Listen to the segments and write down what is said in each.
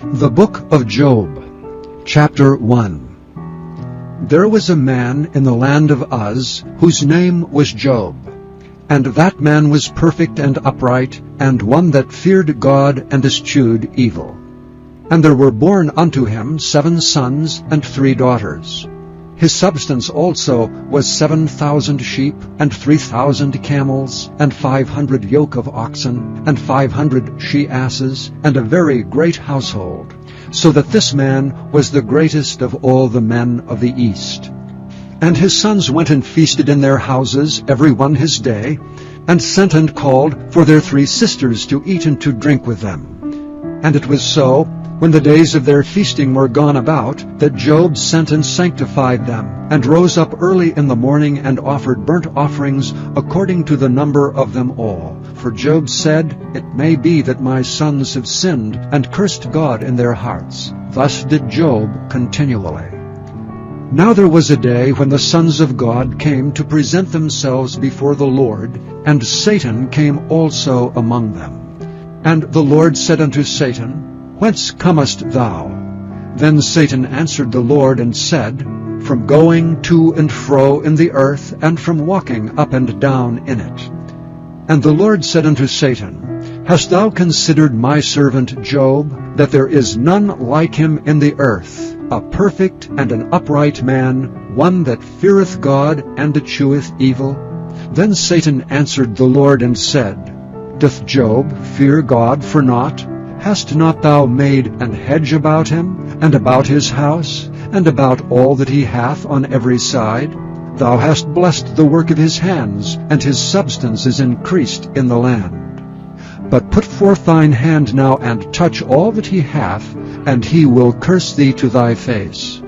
The Book of Job, Chapter 1. There was a man in the land of Uz, whose name was Job. And that man was perfect and upright, and one that feared God and eschewed evil. And there were born unto him 7 sons and 3 daughters. His substance also was 7,000 sheep, and 3,000 camels, and 500 yoke of oxen, and 500 she-asses, and a very great household, so that this man was the greatest of all the men of the east. And his sons went and feasted in their houses, every one his day, and sent and called for their 3 sisters to eat and to drink with them. And it was so, when the days of their feasting were gone about, that Job sent and sanctified them, and rose up early in the morning, and offered burnt offerings according to the number of them all. For Job said, It may be that my sons have sinned, and cursed God in their hearts. Thus did Job continually. Now there was a day when the sons of God came to present themselves before the Lord, and Satan came also among them. And the Lord said unto Satan, Whence comest thou? Then Satan answered the Lord and said, From going to and fro in the earth, and from walking up and down in it. And the Lord said unto Satan, Hast thou considered my servant Job, that there is none like him in the earth, a perfect and an upright man, one that feareth God and escheweth evil? Then Satan answered the Lord and said, Doth Job fear God for naught? Hast not thou made an hedge about him, and about his house, and about all that he hath on every side? Thou hast blessed the work of his hands, and his substance is increased in the land. But put forth thine hand now, and touch all that he hath, and he will curse thee to thy face.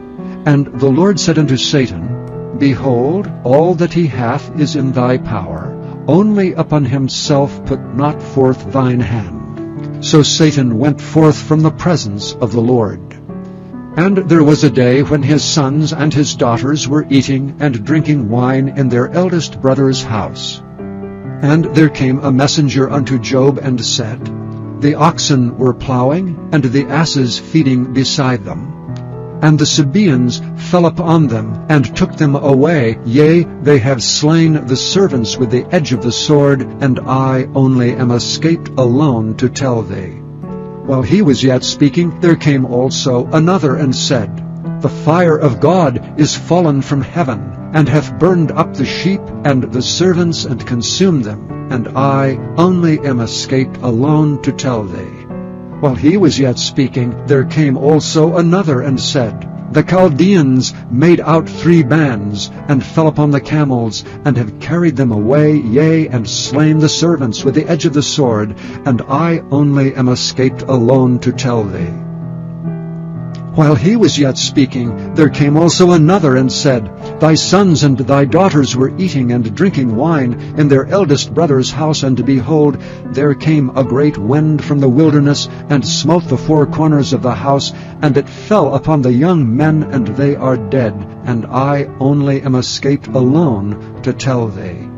And the Lord said unto Satan, Behold, all that he hath is in thy power, only upon himself put not forth thine hand. So Satan went forth from the presence of the Lord. And there was a day when his sons and his daughters were eating and drinking wine in their eldest brother's house. And there came a messenger unto Job and said, The oxen were plowing, and the asses feeding beside them. And the Sabaeans fell upon them, and took them away. Yea, they have slain the servants with the edge of the sword, and I only am escaped alone to tell thee. While he was yet speaking, there came also another and said, The fire of God is fallen from heaven, and hath burned up the sheep and the servants, and consumed them, and I only am escaped alone to tell thee. While he was yet speaking, there came also another and said, The Chaldeans made out 3 bands, and fell upon the camels, and have carried them away, yea, and slain the servants with the edge of the sword, and I only am escaped alone to tell thee. While he was yet speaking, there came also another and said, Thy sons and thy daughters were eating and drinking wine in their eldest brother's house, and behold, there came a great wind from the wilderness, and smote the 4 corners of the house, and it fell upon the young men, and they are dead, and I only am escaped alone to tell thee.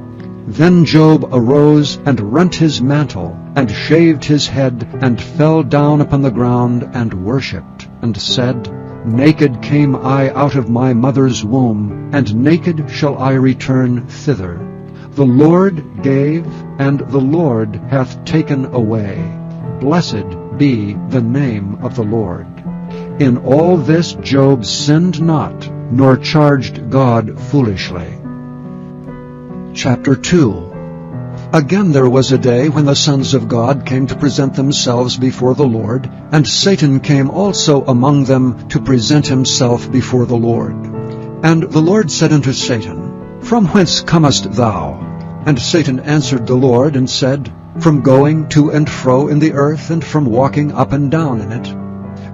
Then Job arose and rent his mantle, and shaved his head, and fell down upon the ground, and worshipped, and said, Naked came I out of my mother's womb, and naked shall I return thither. The Lord gave, and the Lord hath taken away. Blessed be the name of the Lord. In all this Job sinned not, nor charged God foolishly. Chapter 2. Again there was a day when the sons of God came to present themselves before the Lord, and Satan came also among them to present himself before the Lord. And the Lord said unto Satan, From whence comest thou? And Satan answered the Lord and said, From going to and fro in the earth, and from walking up and down in it.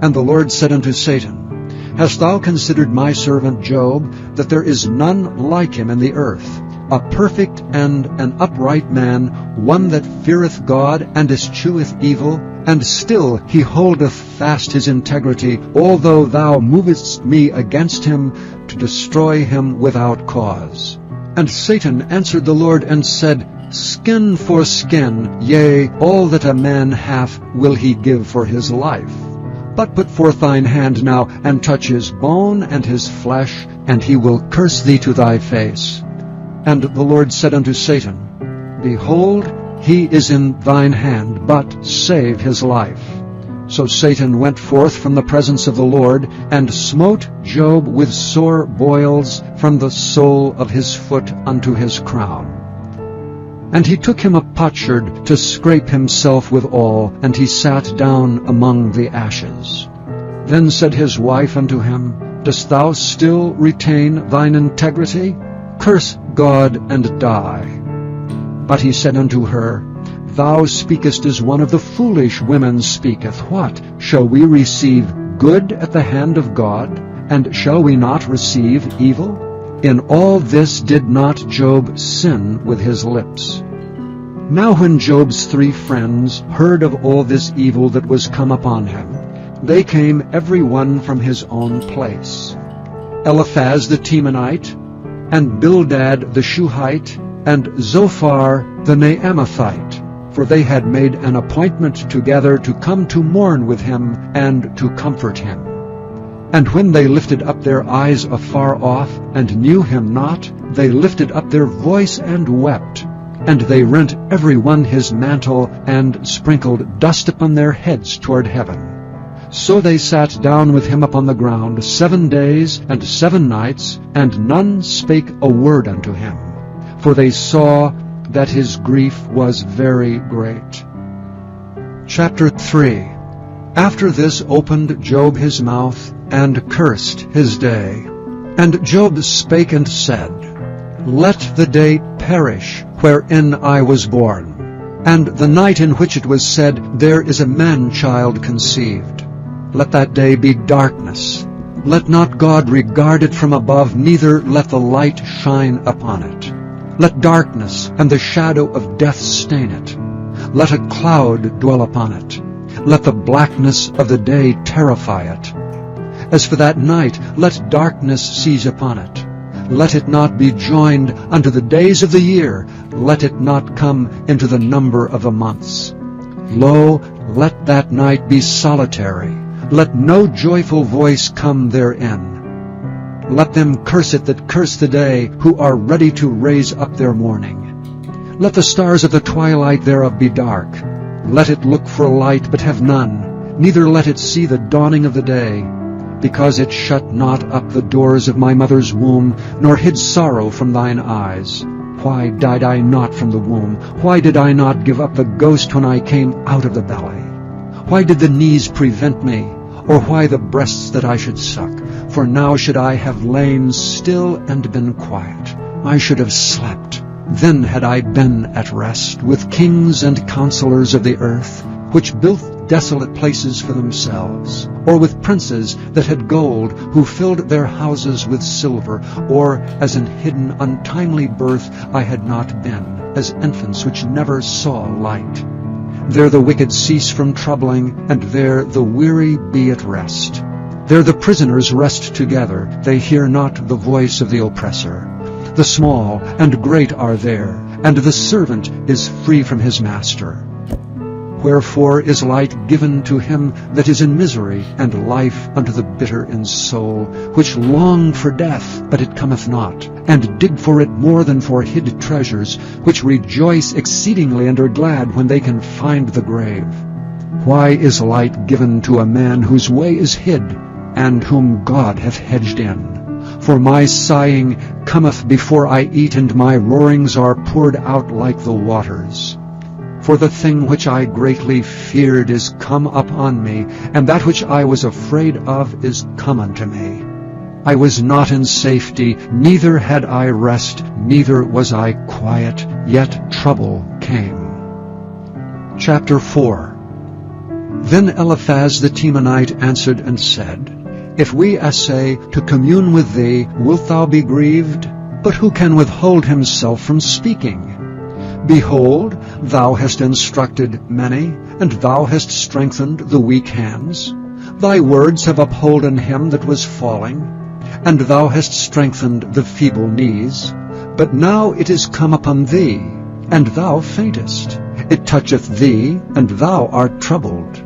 And the Lord said unto Satan, Hast thou considered my servant Job, that there is none like him in the earth, a perfect and an upright man, one that feareth God and escheweth evil, and still he holdeth fast his integrity, although thou movest me against him to destroy him without cause? And Satan answered the Lord and said, Skin for skin, yea, all that a man hath will he give for his life. But put forth thine hand now, and touch his bone and his flesh, and he will curse thee to thy face. And the Lord said unto Satan, Behold, he is in thine hand, but save his life. So Satan went forth from the presence of the Lord, and smote Job with sore boils from the sole of his foot unto his crown. And he took him a potsherd to scrape himself withal, and he sat down among the ashes. Then said his wife unto him, Dost thou still retain thine integrity? Curse God and die. But he said unto her, Thou speakest as one of the foolish women speaketh. What? Shall we receive good at the hand of God, and shall we not receive evil? In all this did not Job sin with his lips. Now when Job's 3 friends heard of all this evil that was come upon him, they came every one from his own place. Eliphaz the Temanite, and Bildad the Shuhite, and Zophar the Naamathite, for they had made an appointment together to come to mourn with him and to comfort him. And when they lifted up their eyes afar off, and knew him not, they lifted up their voice and wept. And they rent every one his mantle, and sprinkled dust upon their heads toward heaven. So they sat down with him upon the ground 7 days and 7 nights, and none spake a word unto him, for they saw that his grief was very great. Chapter 3. After this opened Job his mouth, and cursed his day. And Job spake and said, Let the day perish wherein I was born, and the night in which it was said, There is a man-child conceived. Let that day be darkness. Let not God regard it from above, neither let the light shine upon it. Let darkness and the shadow of death stain it. Let a cloud dwell upon it. Let the blackness of the day terrify it. As for that night, let darkness seize upon it. Let it not be joined unto the days of the year. Let it not come into the number of the months. Lo, let that night be solitary. Let no joyful voice come therein. Let them curse it that curse the day, who are ready to raise up their mourning. Let the stars of the twilight thereof be dark. Let it look for light, but have none, neither let it see the dawning of the day. Because it shut not up the doors of my mother's womb, nor hid sorrow from thine eyes. Why died I not from the womb? Why did I not give up the ghost when I came out of the belly? Why did the knees prevent me, or why the breasts that I should suck? For now should I have lain still and been quiet. I should have slept. Then had I been at rest with kings and counselors of the earth, which built desolate places for themselves, or with princes that had gold, who filled their houses with silver, or as an hidden untimely birth I had not been, as infants which never saw light. There the wicked cease from troubling, and there the weary be at rest. There the prisoners rest together, they hear not the voice of the oppressor. The small and great are there, and the servant is free from his master. Wherefore is light given to him that is in misery, and life unto the bitter in soul, which long for death, but it cometh not, and dig for it more than for hid treasures, which rejoice exceedingly and are glad when they can find the grave. Why is light given to a man whose way is hid, and whom God hath hedged in? For my sighing cometh before I eat, and my roarings are poured out like the waters. For the thing which I greatly feared is come upon me, and that which I was afraid of is come unto me. I was not in safety, neither had I rest, neither was I quiet, yet trouble came. Chapter 4. Then Eliphaz the Temanite answered and said, If we essay to commune with thee, wilt thou be grieved? But who can withhold himself from speaking? Behold, thou hast instructed many, and thou hast strengthened the weak hands. Thy words have upholden him that was falling, and thou hast strengthened the feeble knees. But now it is come upon thee, and thou faintest. It toucheth thee, and thou art troubled.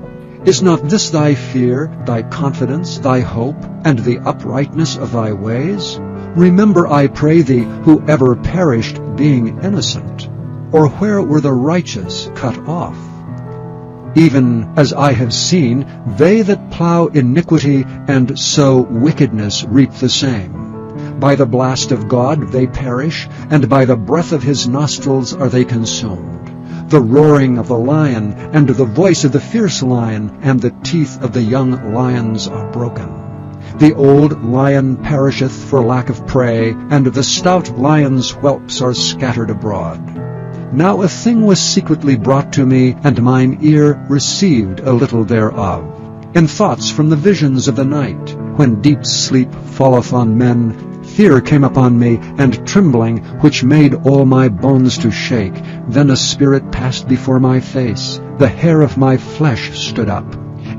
Is not this thy fear, thy confidence, thy hope, and the uprightness of thy ways? Remember, I pray thee, who ever perished being innocent, or where were the righteous cut off? Even as I have seen, they that plow iniquity and sow wickedness reap the same. By the blast of God they perish, and by the breath of his nostrils are they consumed. The roaring of the lion, and the voice of the fierce lion, and the teeth of the young lions are broken. The old lion perisheth for lack of prey, and the stout lion's whelps are scattered abroad. Now a thing was secretly brought to me, and mine ear received a little thereof. In thoughts from the visions of the night, when deep sleep falleth on men, fear came upon me, and trembling, which made all my bones to shake. Then a spirit passed before my face. The hair of my flesh stood up.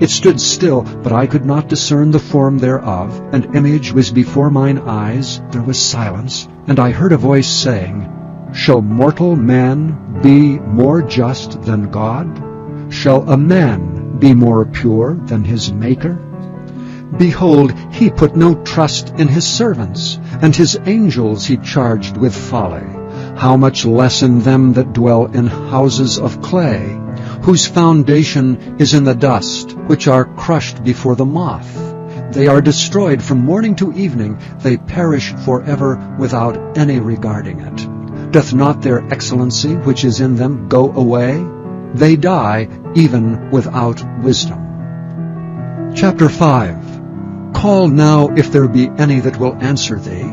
It stood still, but I could not discern the form thereof. An image was before mine eyes. There was silence, and I heard a voice saying, Shall mortal man be more just than God? Shall a man be more pure than his Maker? Behold, he put no trust in his servants, and his angels he charged with folly. How much less in them that dwell in houses of clay, whose foundation is in the dust, which are crushed before the moth. They are destroyed from morning to evening. They perish forever without any regarding it. Doth not their excellency which is in them go away? They die even without wisdom. Chapter 5. Call now if there be any that will answer thee.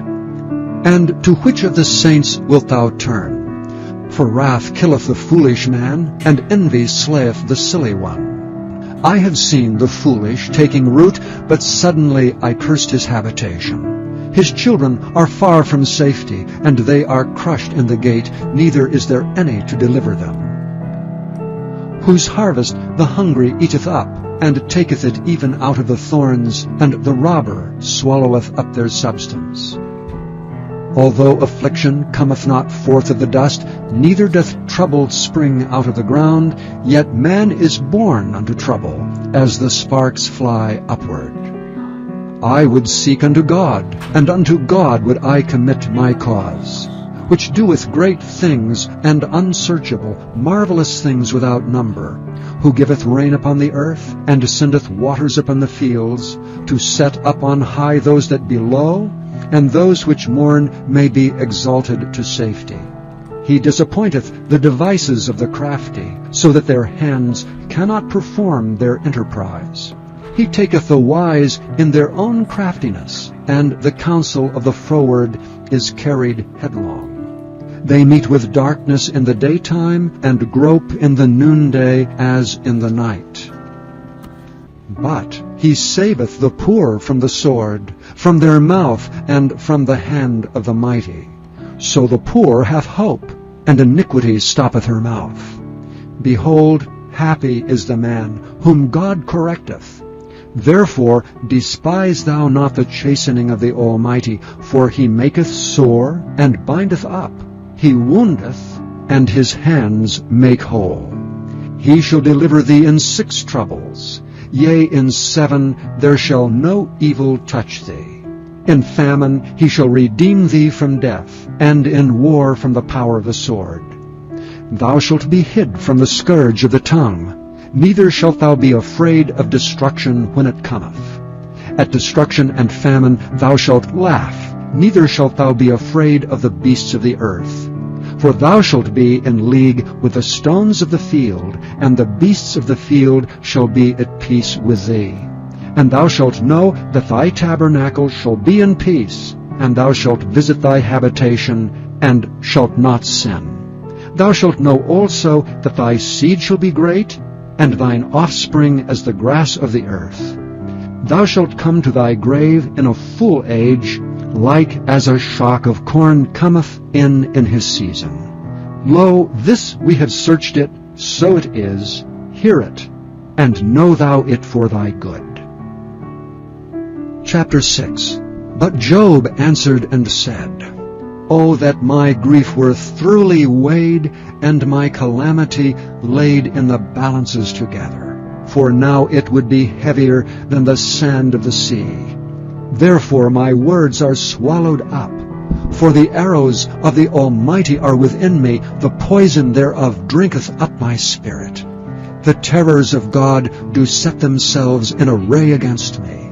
And to which of the saints wilt thou turn? For wrath killeth the foolish man, and envy slayeth the silly one. I have seen the foolish taking root, but suddenly I cursed his habitation. His children are far from safety, and they are crushed in the gate, neither is there any to deliver them. Whose harvest the hungry eateth up, and taketh it even out of the thorns, and the robber swalloweth up their substance. Although affliction cometh not forth of the dust, neither doth trouble spring out of the ground, yet man is born unto trouble, as the sparks fly upward. I would seek unto God, and unto God would I commit my cause, which doeth great things and unsearchable, marvelous things without number, who giveth rain upon the earth, and sendeth waters upon the fields, to set up on high those that be low, and those which mourn may be exalted to safety. He disappointeth the devices of the crafty, so that their hands cannot perform their enterprise. He taketh the wise in their own craftiness, and the counsel of the froward is carried headlong. They meet with darkness in the daytime, and grope in the noonday as in the night. But he saveth the poor from the sword, from their mouth, and from the hand of the mighty. So the poor hath hope, and iniquity stoppeth her mouth. Behold, happy is the man whom God correcteth. Therefore despise thou not the chastening of the Almighty, for he maketh sore, and bindeth up. He woundeth, and his hands make whole. He shall deliver thee in 6 troubles. Yea, in 7 there shall no evil touch thee. In famine he shall redeem thee from death, and in war from the power of the sword. Thou shalt be hid from the scourge of the tongue, neither shalt thou be afraid of destruction when it cometh. At destruction and famine thou shalt laugh, neither shalt thou be afraid of the beasts of the earth. For thou shalt be in league with the stones of the field, and the beasts of the field shall be at peace with thee. And thou shalt know that thy tabernacle shall be in peace, and thou shalt visit thy habitation, and shalt not sin. Thou shalt know also that thy seed shall be great, and thine offspring as the grass of the earth. Thou shalt come to thy grave in a full age, like as a shock of corn cometh in his season. Lo, this we have searched it, so it is. Hear it, and know thou it for thy good. Chapter 6. But Job answered and said, O that my grief were thoroughly weighed, and my calamity laid in the balances together. for now it would be heavier than the sand of the sea. Therefore my words are swallowed up. For the arrows of the Almighty are within me, the poison thereof drinketh up my spirit. The terrors of God do set themselves in array against me.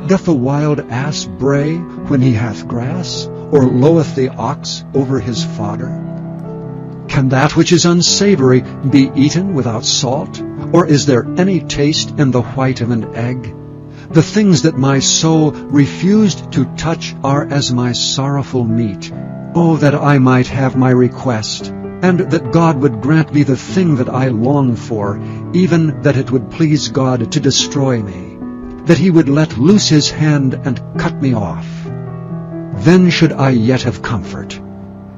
Doth the wild ass bray when he hath grass, or loweth the ox over his fodder? Can that which is unsavory be eaten without salt? Or is there any taste in the white of an egg? The things that my soul refused to touch are as my sorrowful meat. Oh, that I might have my request, and that God would grant me the thing that I long for, even that it would please God to destroy me, that he would let loose his hand and cut me off. Then should I yet have comfort.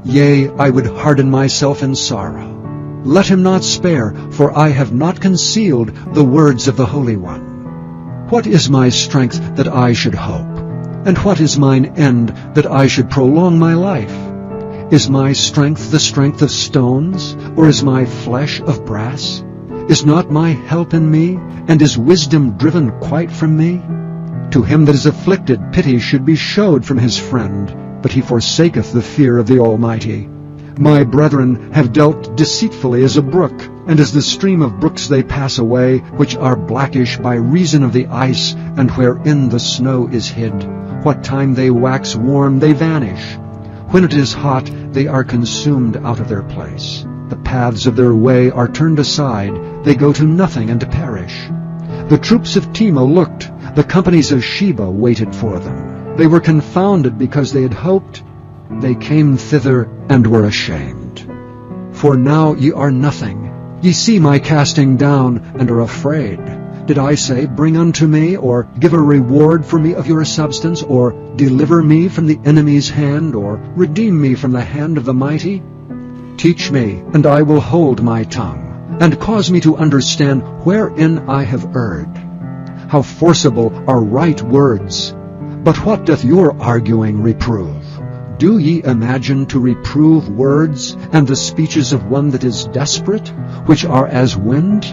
Yea, I would harden myself in sorrow. Let him not spare, for I have not concealed the words of the Holy One. What is my strength that I should hope? And what is mine end that I should prolong my life? Is my strength the strength of stones, or is my flesh of brass? Is not my help in me, and is wisdom driven quite from me? To him that is afflicted pity should be showed from his friend, but he forsaketh the fear of the Almighty. My brethren have dealt deceitfully as a brook, and as the stream of brooks they pass away, which are blackish by reason of the ice, and wherein the snow is hid. What time they wax warm, they vanish. When it is hot, they are consumed out of their place. The paths of their way are turned aside, they go to nothing and perish. The troops of Tema looked, the companies of Sheba waited for them. They were confounded because they had hoped. They came thither and were ashamed. For now ye are nothing. Ye see my casting down, and are afraid. Did I say, Bring unto me, or give a reward for me of your substance, or deliver me from the enemy's hand, or redeem me from the hand of the mighty? Teach me, and I will hold my tongue, and cause me to understand wherein I have erred. How forcible are right words! But what doth your arguing reprove? Do ye imagine to reprove words, and the speeches of one that is desperate, which are as wind?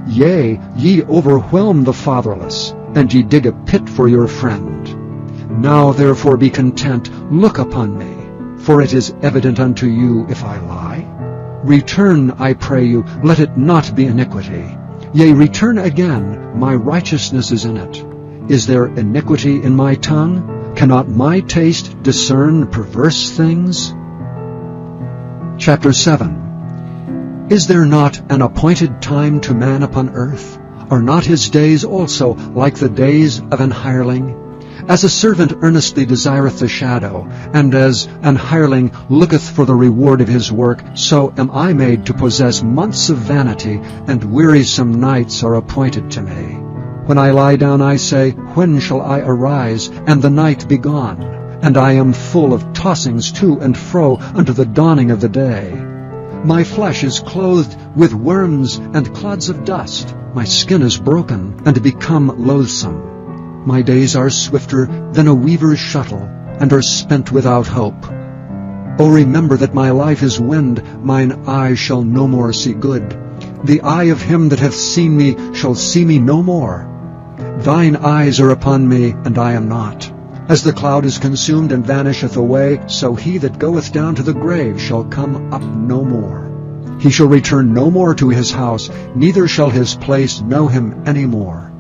Yea, ye overwhelm the fatherless, and ye dig a pit for your friend. Now therefore be content, look upon me, for it is evident unto you if I lie. Return, I pray you, let it not be iniquity. Yea, return again, my righteousness is in it. Is there iniquity in my tongue? Cannot my taste discern perverse things? Chapter 7. Is there not an appointed time to man upon earth? Are not his days also like the days of an hireling? As a servant earnestly desireth the shadow, and as an hireling looketh for the reward of his work, so am I made to possess months of vanity, and wearisome nights are appointed to me. When I lie down, I say, When shall I arise, and the night be gone? And I am full of tossings to and fro unto the dawning of the day. My flesh is clothed with worms and clods of dust. My skin is broken, and become loathsome. My days are swifter than a weaver's shuttle, and are spent without hope. O remember that my life is wind, mine eye shall no more see good. The eye of him that hath seen me shall see me no more. Thine eyes are upon me, and I am not. As the cloud is consumed and vanisheth away, so he that goeth down to the grave shall come up no more. He shall return no more to his house, neither shall his place know him any more.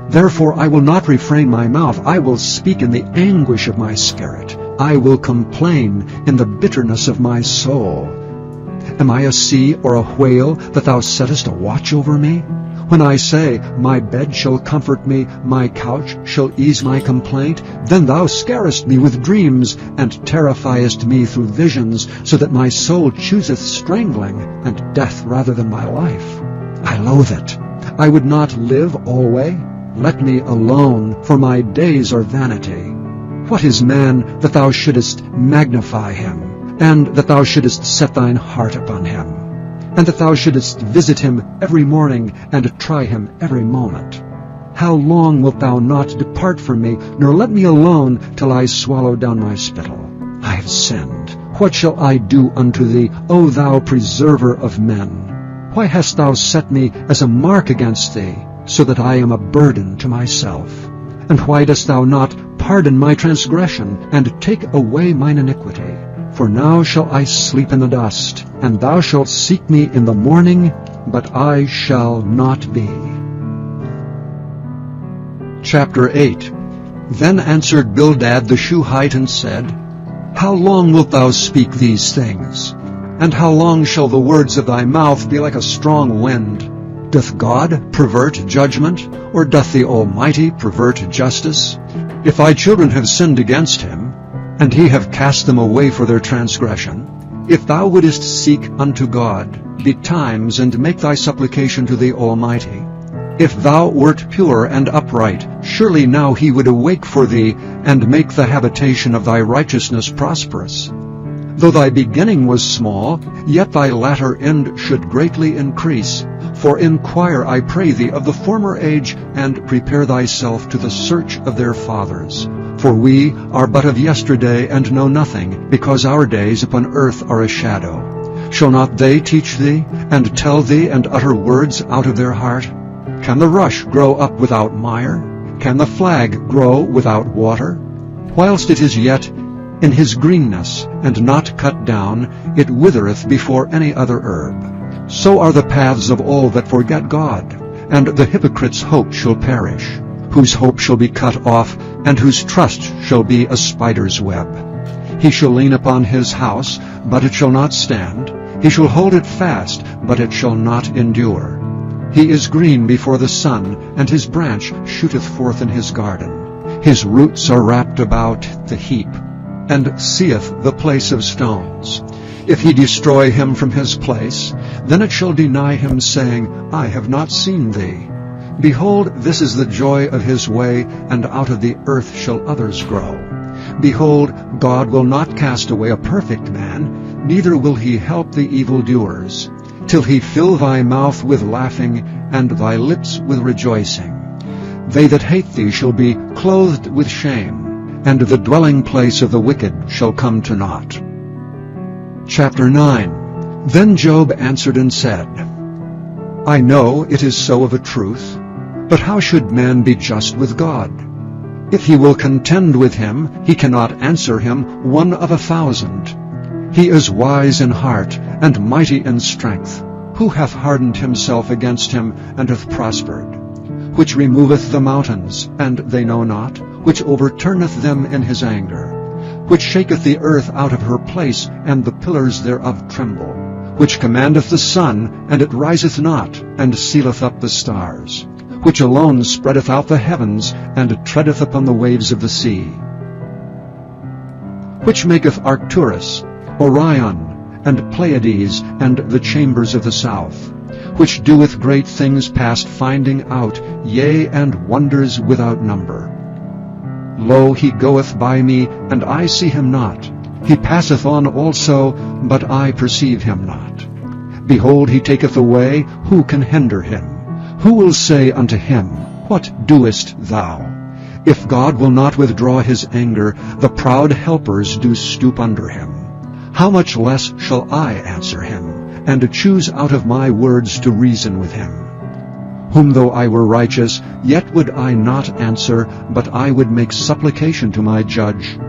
Therefore I will not refrain my mouth, I will speak in the anguish of my spirit. I will complain in the bitterness of my soul. Am I a sea or a whale, that thou settest a watch over me? When I say, My bed shall comfort me, my couch shall ease my complaint, then thou scarest me with dreams, and terrifiest me through visions, so that my soul chooseth strangling, and death rather than my life. I loathe it. I would not live alway. Let me alone, for my days are vanity. What is man, that thou shouldest magnify him, and that thou shouldest set thine heart upon him? And that thou shouldest visit him every morning, and try him every moment. How long wilt thou not depart from me, nor let me alone, till I swallow down my spittle? I have sinned. What shall I do unto thee, O thou preserver of men? Why hast thou set me as a mark against thee? so that I am a burden to myself? And why dost thou not pardon my transgression, and take away mine iniquity? For now shall I sleep in the dust, and thou shalt seek me in the morning, but I shall not be. Chapter 8. Then answered Bildad the Shuhite and said, How long wilt thou speak these things? And how long shall the words of thy mouth be like a strong wind? Doth God pervert judgment, or doth the Almighty pervert justice? If thy children have sinned against him, and he have cast them away for their transgression, if thou wouldest seek unto God betimes, and make thy supplication to the Almighty, if thou wert pure and upright, surely now he would awake for thee, and make the habitation of thy righteousness prosperous. Though thy beginning was small, yet thy latter end should greatly increase. For inquire, I pray thee, of the former age, and prepare thyself to the search of their fathers. For we are but of yesterday, and know nothing, because our days upon earth are a shadow. Shall not they teach thee, and tell thee, and utter words out of their heart? Can the rush grow up without mire? Can the flag grow without water? Whilst it is yet in his greenness, and not cut down, it withereth before any other herb. So are the paths of all that forget God, and the hypocrite's hope shall perish, whose hope shall be cut off, and whose trust shall be a spider's web. He shall lean upon his house, but it shall not stand. He shall hold it fast, but it shall not endure. He is green before the sun, and his branch shooteth forth in his garden. His roots are wrapped about the heap, and seeth the place of stones. If he destroy him from his place, then it shall deny him, saying, I have not seen thee. Behold, this is the joy of his way, and out of the earth shall others grow. Behold, God will not cast away a perfect man, neither will he help the evildoers, till he fill thy mouth with laughing, and thy lips with rejoicing. They that hate thee shall be clothed with shame, and the dwelling place of the wicked shall come to naught. Chapter 9. Then Job answered and said, I know it is so of a truth, but how should man be just with God? If he will contend with him, he cannot answer him 1 of 1,000. He is wise in heart, and mighty in strength. Who hath hardened himself against him, and hath prospered? Which removeth the mountains, and they know not, which overturneth them in his anger, which shaketh the earth out of her place, and the pillars thereof tremble, which commandeth the sun, and it riseth not, and sealeth up the stars, which alone spreadeth out the heavens, and treadeth upon the waves of the sea, which maketh Arcturus, Orion, and Pleiades, and the chambers of the south, which doeth great things past finding out, yea, and wonders without number. Lo, he goeth by me, and I see him not. He passeth on also, but I perceive him not. Behold, he taketh away, who can hinder him? Who will say unto him, What doest thou? If God will not withdraw his anger, the proud helpers do stoop under him. How much less shall I answer him, and choose out of my words to reason with him? Whom though I were righteous, yet would I not answer, but I would make supplication to my judge.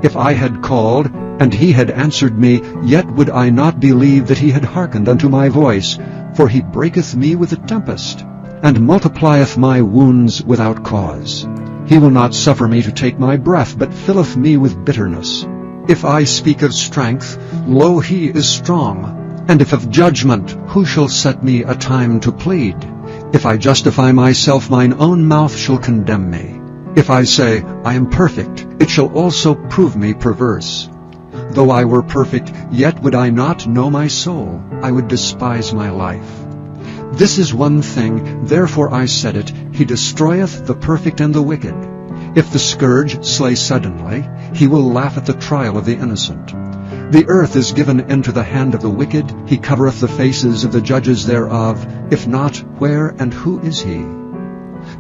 If I had called, and he had answered me, yet would I not believe that he had hearkened unto my voice. For he breaketh me with a tempest, and multiplieth my wounds without cause. He will not suffer me to take my breath, but filleth me with bitterness. If I speak of strength, lo, he is strong. And if of judgment, who shall set me a time to plead? If I justify myself, mine own mouth shall condemn me. If I say, I am perfect, it shall also prove me perverse. Though I were perfect, yet would I not know my soul. I would despise my life. This is one thing, therefore I said it, he destroyeth the perfect and the wicked. If the scourge slay suddenly, he will laugh at the trial of the innocent. The earth is given into the hand of the wicked, he covereth the faces of the judges thereof. If not, where and who is he?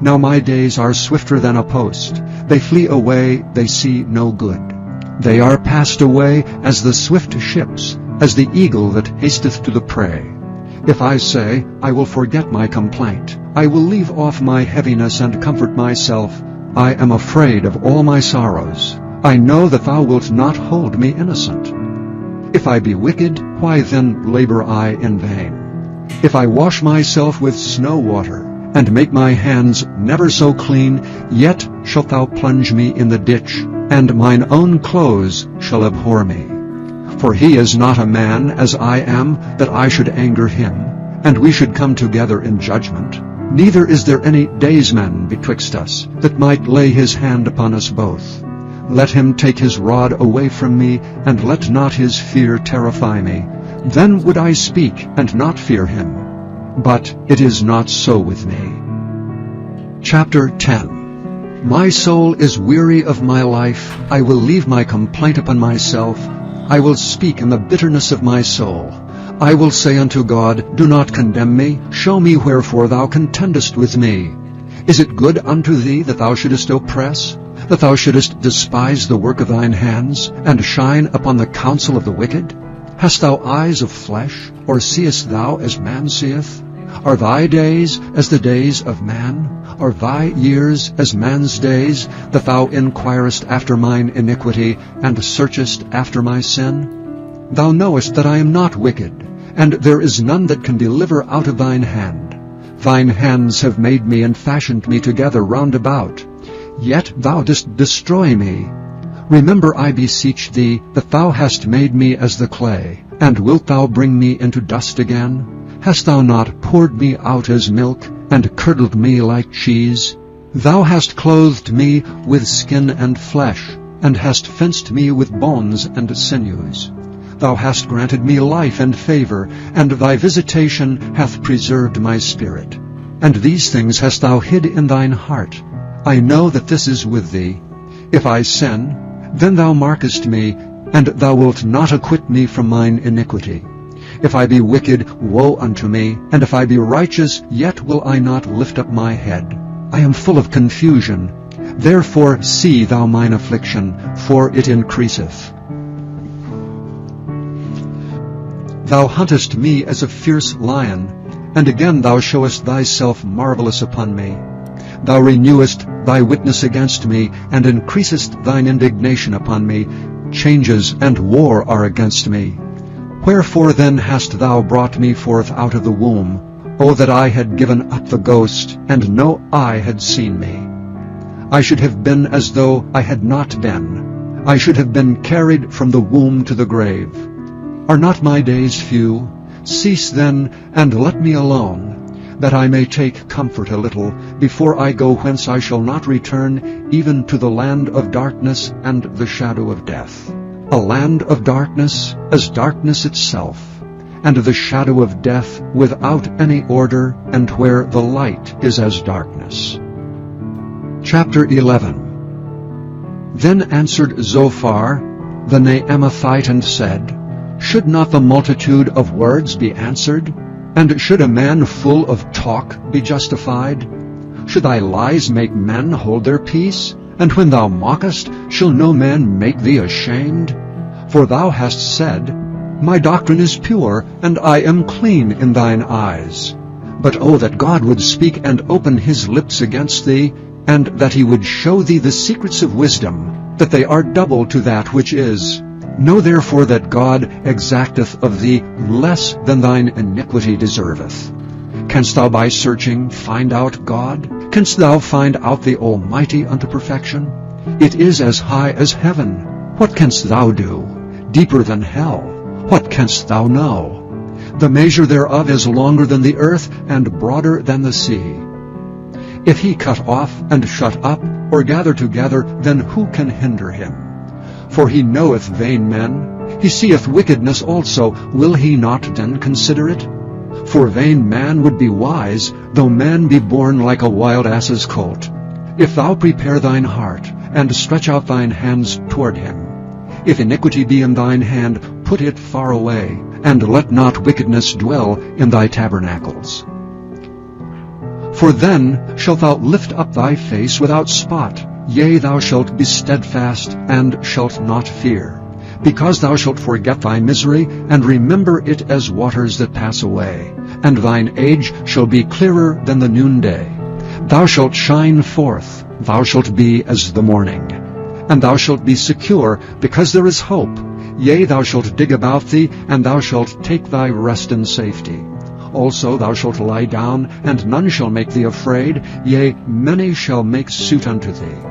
Now my days are swifter than a post. They flee away, they see no good. They are passed away as the swift ships, as the eagle that hasteth to the prey. If I say, I will forget my complaint, I will leave off my heaviness and comfort myself, I am afraid of all my sorrows. I know that thou wilt not hold me innocent. If I be wicked, why then labor I in vain? If I wash myself with snow water, and make my hands never so clean, yet shalt thou plunge me in the ditch, and mine own clothes shall abhor me. For he is not a man as I am, that I should anger him, and we should come together in judgment. Neither is there any daysman betwixt us, that might lay his hand upon us both. Let him take his rod away from me, and let not his fear terrify me. Then would I speak, and not fear him. But it is not so with me. Chapter 10. My soul is weary of my life. I will leave my complaint upon myself. I will speak in the bitterness of my soul. I will say unto God, do not condemn me. Show me wherefore thou contendest with me. Is it good unto thee that thou shouldest oppress, that thou shouldest despise the work of thine hands, and shine upon the counsel of the wicked? Hast thou eyes of flesh, or seest thou as man seeth? Are thy days as the days of man? Are thy years as man's days, that thou inquirest after mine iniquity, and searchest after my sin? Thou knowest that I am not wicked, and there is none that can deliver out of thine hand. Thine hands have made me and fashioned me together round about. Yet thou dost destroy me. Remember, I beseech thee, that thou hast made me as the clay, and wilt thou bring me into dust again? Hast thou not poured me out as milk, and curdled me like cheese? Thou hast clothed me with skin and flesh, and hast fenced me with bones and sinews. Thou hast granted me life and favor, and thy visitation hath preserved my spirit. And these things hast thou hid in thine heart. I know that this is with thee. If I sin, then thou markest me, and thou wilt not acquit me from mine iniquity. If I be wicked, woe unto me, and if I be righteous, yet will I not lift up my head. I am full of confusion. Therefore see thou mine affliction, for it increaseth. Thou huntest me as a fierce lion, and again thou showest thyself marvelous upon me. Thou renewest thy witness against me, and increasest thine indignation upon me. Changes and war are against me. Wherefore then hast thou brought me forth out of the womb? O that I had given up the ghost, and no eye had seen me. I should have been as though I had not been. I should have been carried from the womb to the grave. Are not my days few? Cease then, and let me alone, that I may take comfort a little, before I go whence I shall not return, even to the land of darkness and the shadow of death. A land of darkness, as darkness itself, and the shadow of death without any order, and where the light is as darkness. Chapter 11. Then answered Zophar the Naamathite and said, Should not the multitude of words be answered? And should a man full of talk be justified? Should thy lies make men hold their peace? And when thou mockest, shall no man make thee ashamed? For thou hast said, My doctrine is pure, and I am clean in thine eyes. But oh, that God would speak and open his lips against thee, and that he would show thee the secrets of wisdom, that they are double to that which is. Know therefore that God exacteth of thee less than thine iniquity deserveth. Canst thou by searching find out God? Canst thou find out the Almighty unto perfection? It is as high as heaven. What canst thou do? Deeper than hell. What canst thou know? The measure thereof is longer than the earth, and broader than the sea. If he cut off and shut up, or gather together, then who can hinder him? For he knoweth vain men. He seeth wickedness also. Will he not then consider it? For vain man would be wise, though man be born like a wild ass's colt. If thou prepare thine heart, and stretch out thine hands toward him, if iniquity be in thine hand, put it far away, and let not wickedness dwell in thy tabernacles. For then shalt thou lift up thy face without spot. Yea, thou shalt be steadfast, and shalt not fear, because thou shalt forget thy misery, and remember it as waters that pass away, and thine age shall be clearer than the noonday. Thou shalt shine forth, thou shalt be as the morning. And thou shalt be secure, because there is hope. Yea, thou shalt dig about thee, and thou shalt take thy rest in safety. Also thou shalt lie down, and none shall make thee afraid. Yea, many shall make suit unto thee.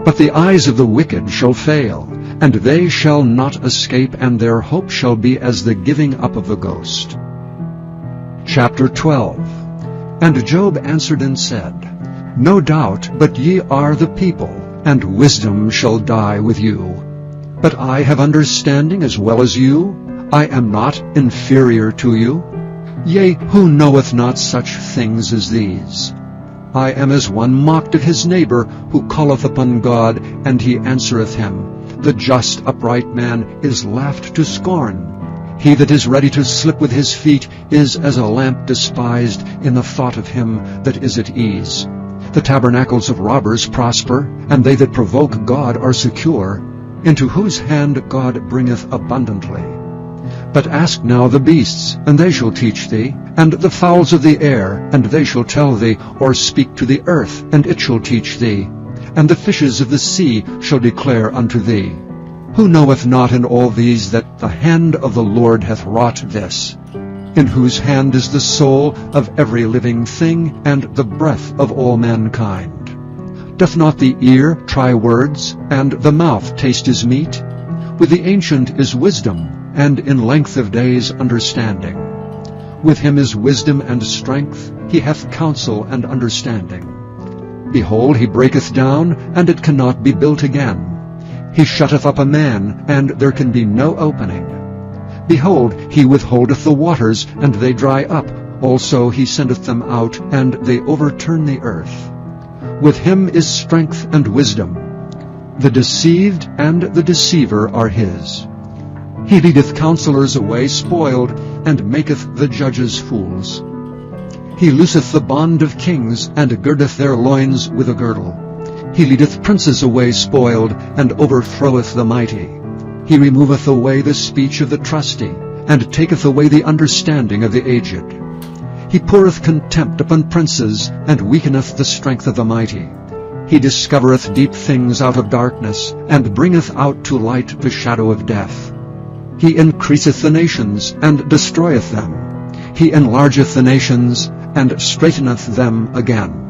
But the eyes of the wicked shall fail, and they shall not escape, and their hope shall be as the giving up of the ghost. Chapter 12. And Job answered and said, No doubt, but ye are the people, and wisdom shall die with you. But I have understanding as well as you. I am not inferior to you. Yea, who knoweth not such things as these? I am as one mocked of his neighbor, who calleth upon God, and he answereth him. The just upright man is laughed to scorn. He that is ready to slip with his feet is as a lamp despised in the thought of him that is at ease. The tabernacles of robbers prosper, and they that provoke God are secure, into whose hand God bringeth abundantly. But ask now the beasts, and they shall teach thee, and the fowls of the air, and they shall tell thee, or speak to the earth, and it shall teach thee, and the fishes of the sea shall declare unto thee. Who knoweth not in all these that the hand of the Lord hath wrought this? In whose hand is the soul of every living thing, and the breath of all mankind? Doth not the ear try words, and the mouth taste his meat? With the ancient is wisdom, and in length of days understanding. With him is wisdom and strength, he hath counsel and understanding. Behold, he breaketh down, and it cannot be built again. He shutteth up a man, and there can be no opening. Behold, he withholdeth the waters, and they dry up. Also he sendeth them out, and they overturn the earth. With him is strength and wisdom. The deceived and the deceiver are his. He leadeth counselors away spoiled, and maketh the judges fools. He looseth the bond of kings, and girdeth their loins with a girdle. He leadeth princes away spoiled, and overthroweth the mighty. He removeth away the speech of the trusty, and taketh away the understanding of the aged. He poureth contempt upon princes, and weakeneth the strength of the mighty. He discovereth deep things out of darkness, and bringeth out to light the shadow of death. He increaseth the nations, and destroyeth them. He enlargeth the nations, and straighteneth them again.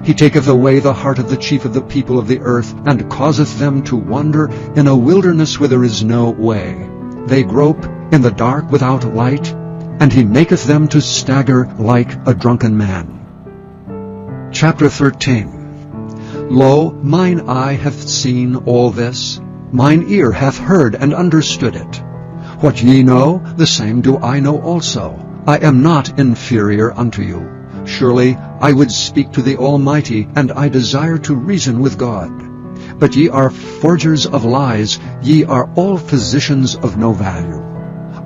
He taketh away the heart of the chief of the people of the earth, and causeth them to wander in a wilderness where there is no way. They grope in the dark without light, and he maketh them to stagger like a drunken man. Chapter 13. Lo, mine eye hath seen all this, mine ear hath heard and understood it. What ye know, the same do I know also. I am not inferior unto you. Surely I would speak to the Almighty, and I desire to reason with God. But ye are forgers of lies, ye are all physicians of no value.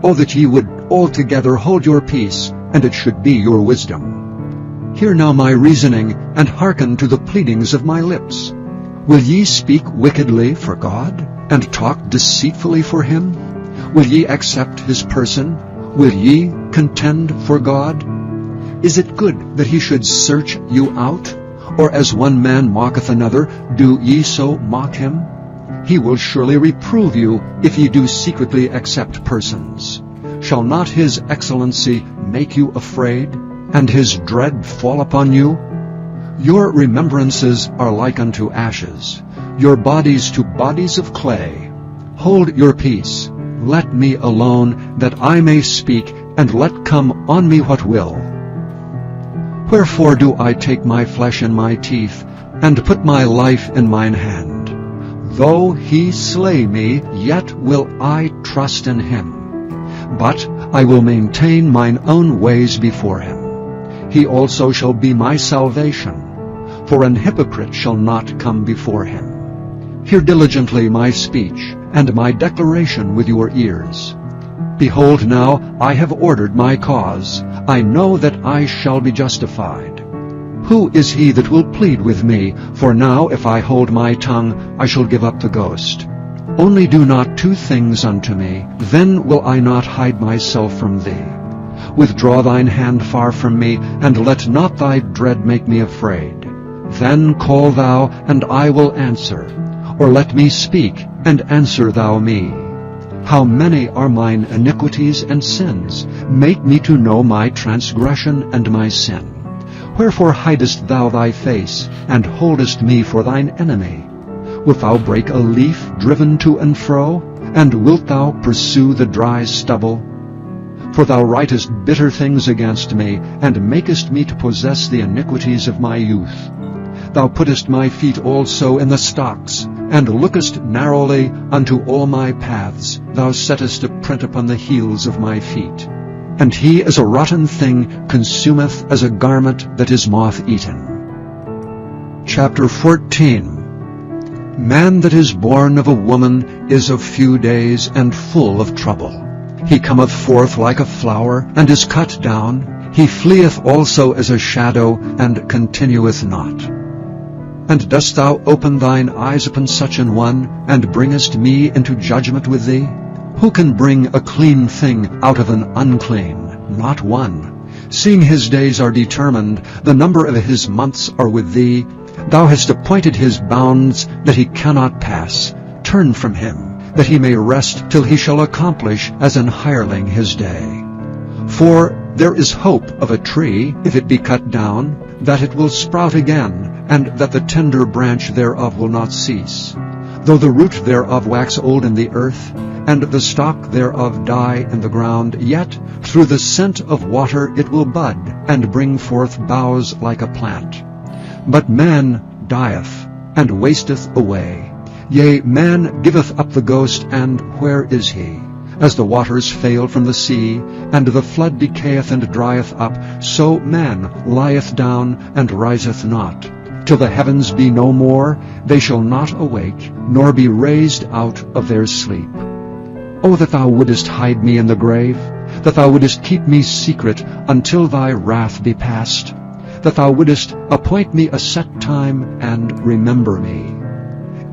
Oh, that ye would altogether hold your peace, and it should be your wisdom. Hear now my reasoning, and hearken to the pleadings of my lips. Will ye speak wickedly for God, and talk deceitfully for him? Will ye accept his person? Will ye contend for God? Is it good that he should search you out? Or as one man mocketh another, do ye so mock him? He will surely reprove you if ye do secretly accept persons. Shall not his excellency make you afraid, and his dread fall upon you? Your remembrances are like unto ashes, your bodies to bodies of clay. Hold your peace. Let me alone, that I may speak, and let come on me what will. Wherefore do I take my flesh in my teeth, and put my life in mine hand? Though he slay me, yet will I trust in him. But I will maintain mine own ways before him. He also shall be my salvation, for an hypocrite shall not come before him. Hear diligently my speech, and my declaration with your ears. Behold, now I have ordered my cause. I know that I shall be justified. Who is he that will plead with me? For now, if I hold my tongue, I shall give up the ghost. Only do not two things unto me, then will I not hide myself from thee. Withdraw thine hand far from me, and let not thy dread make me afraid. Then call thou, and I will answer, or let me speak, and answer thou me. How many are mine iniquities and sins? Make me to know my transgression and my sin. Wherefore hidest thou thy face, and holdest me for thine enemy? Wilt thou break a leaf driven to and fro? And wilt thou pursue the dry stubble? For thou writest bitter things against me, and makest me to possess the iniquities of my youth. Thou puttest my feet also in the stocks, and lookest narrowly unto all my paths. Thou settest a print upon the heels of my feet. And he as a rotten thing consumeth as a garment that is moth-eaten. Chapter 14. Man that is born of a woman is of few days, and full of trouble. He cometh forth like a flower, and is cut down. He fleeth also as a shadow, and continueth not. And dost thou open thine eyes upon such an one, and bringest me into judgment with thee? Who can bring a clean thing out of an unclean? Not one. Seeing his days are determined, the number of his months are with thee. Thou hast appointed his bounds, that he cannot pass. Turn from him, that he may rest till he shall accomplish as an hireling his day. For there is hope of a tree, if it be cut down, that it will sprout again, and that the tender branch thereof will not cease. Though the root thereof wax old in the earth, and the stalk thereof die in the ground, yet through the scent of water it will bud, and bring forth boughs like a plant. But man dieth, and wasteth away. Yea, man giveth up the ghost, and where is he? As the waters fail from the sea, and the flood decayeth and drieth up, so man lieth down, and riseth not. Till the heavens be no more, they shall not awake, nor be raised out of their sleep. O that thou wouldest hide me in the grave, that thou wouldest keep me secret until thy wrath be past, that thou wouldest appoint me a set time, and remember me.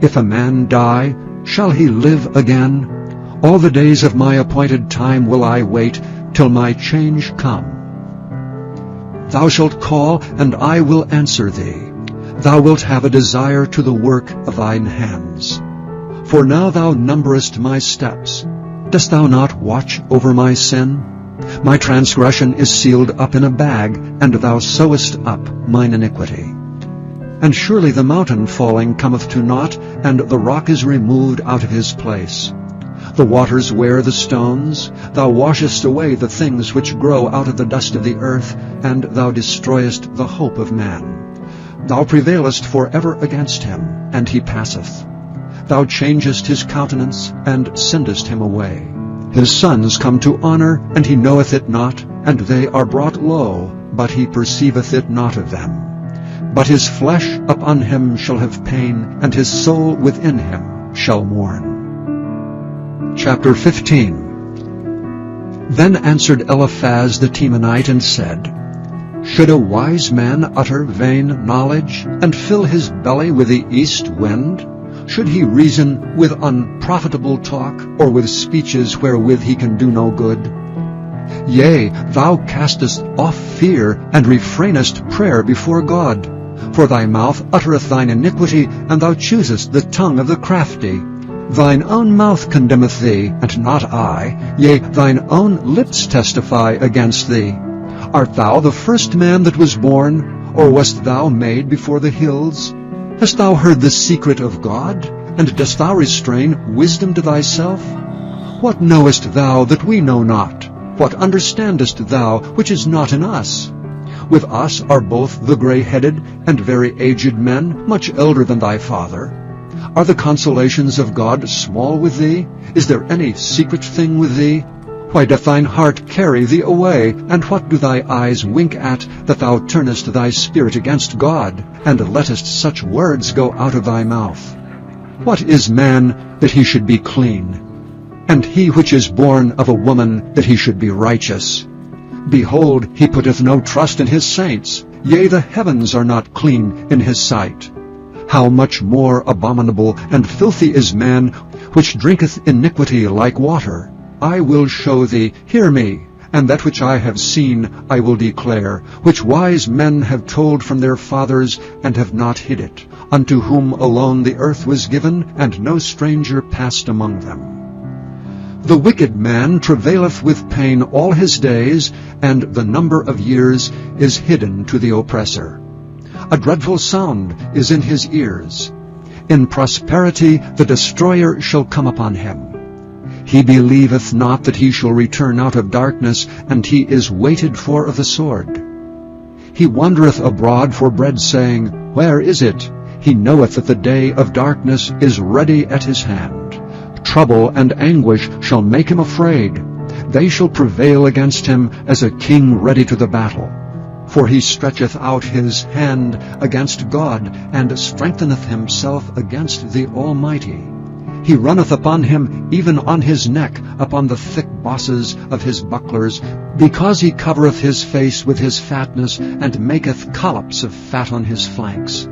If a man die, shall he live again? All the days of my appointed time will I wait, till my change come. Thou shalt call, and I will answer thee. Thou wilt have a desire to the work of thine hands. For now thou numberest my steps. Dost thou not watch over my sin? My transgression is sealed up in a bag, and thou sewest up mine iniquity. And surely the mountain falling cometh to naught, and the rock is removed out of his place. The waters wear the stones. Thou washest away the things which grow out of the dust of the earth, and thou destroyest the hope of man. Thou prevailest forever against him, and he passeth. Thou changest his countenance, and sendest him away. His sons come to honor, and he knoweth it not, and they are brought low, but he perceiveth it not of them. But his flesh upon him shall have pain, and his soul within him shall mourn. Chapter 15. Then answered Eliphaz the Temanite, and said, Should a wise man utter vain knowledge, and fill his belly with the east wind? Should he reason with unprofitable talk, or with speeches wherewith he can do no good? Yea, thou castest off fear, and refrainest prayer before God. For thy mouth uttereth thine iniquity, and thou choosest the tongue of the crafty. Thine own mouth condemneth thee, and not I. Yea, thine own lips testify against thee. Art thou the first man that was born, or wast thou made before the hills? Hast thou heard the secret of God? And dost thou restrain wisdom to thyself? What knowest thou that we know not? What understandest thou which is not in us? With us are both the gray-headed and very aged men, much elder than thy father. Are the consolations of God small with thee? Is there any secret thing with thee? Why doth thine heart carry thee away? And what do thy eyes wink at, that thou turnest thy spirit against God, and lettest such words go out of thy mouth? What is man, that he should be clean? And he which is born of a woman, that he should be righteous? Behold, he putteth no trust in his saints. Yea, the heavens are not clean in his sight. How much more abominable and filthy is man, which drinketh iniquity like water? I will show thee, hear me, And that which I have seen I will declare, which wise men have told from their fathers, and have not hid it, unto whom alone the earth was given, and no stranger passed among them. The wicked man travaileth with pain all his days, and the number of years is hidden to the oppressor. A dreadful sound is in his ears. In prosperity the destroyer shall come upon him. He believeth not that he shall return out of darkness, and he is waited for of the sword. He wandereth abroad for bread, saying, Where is it? He knoweth that the day of darkness is ready at his hand. Trouble and anguish shall make him afraid. They shall prevail against him as a king ready to the battle. For he stretcheth out his hand against God, and strengtheneth himself against the Almighty. He runneth upon him, even on his neck, upon the thick bosses of his bucklers, because he covereth his face with his fatness, and maketh collops of fat on his flanks.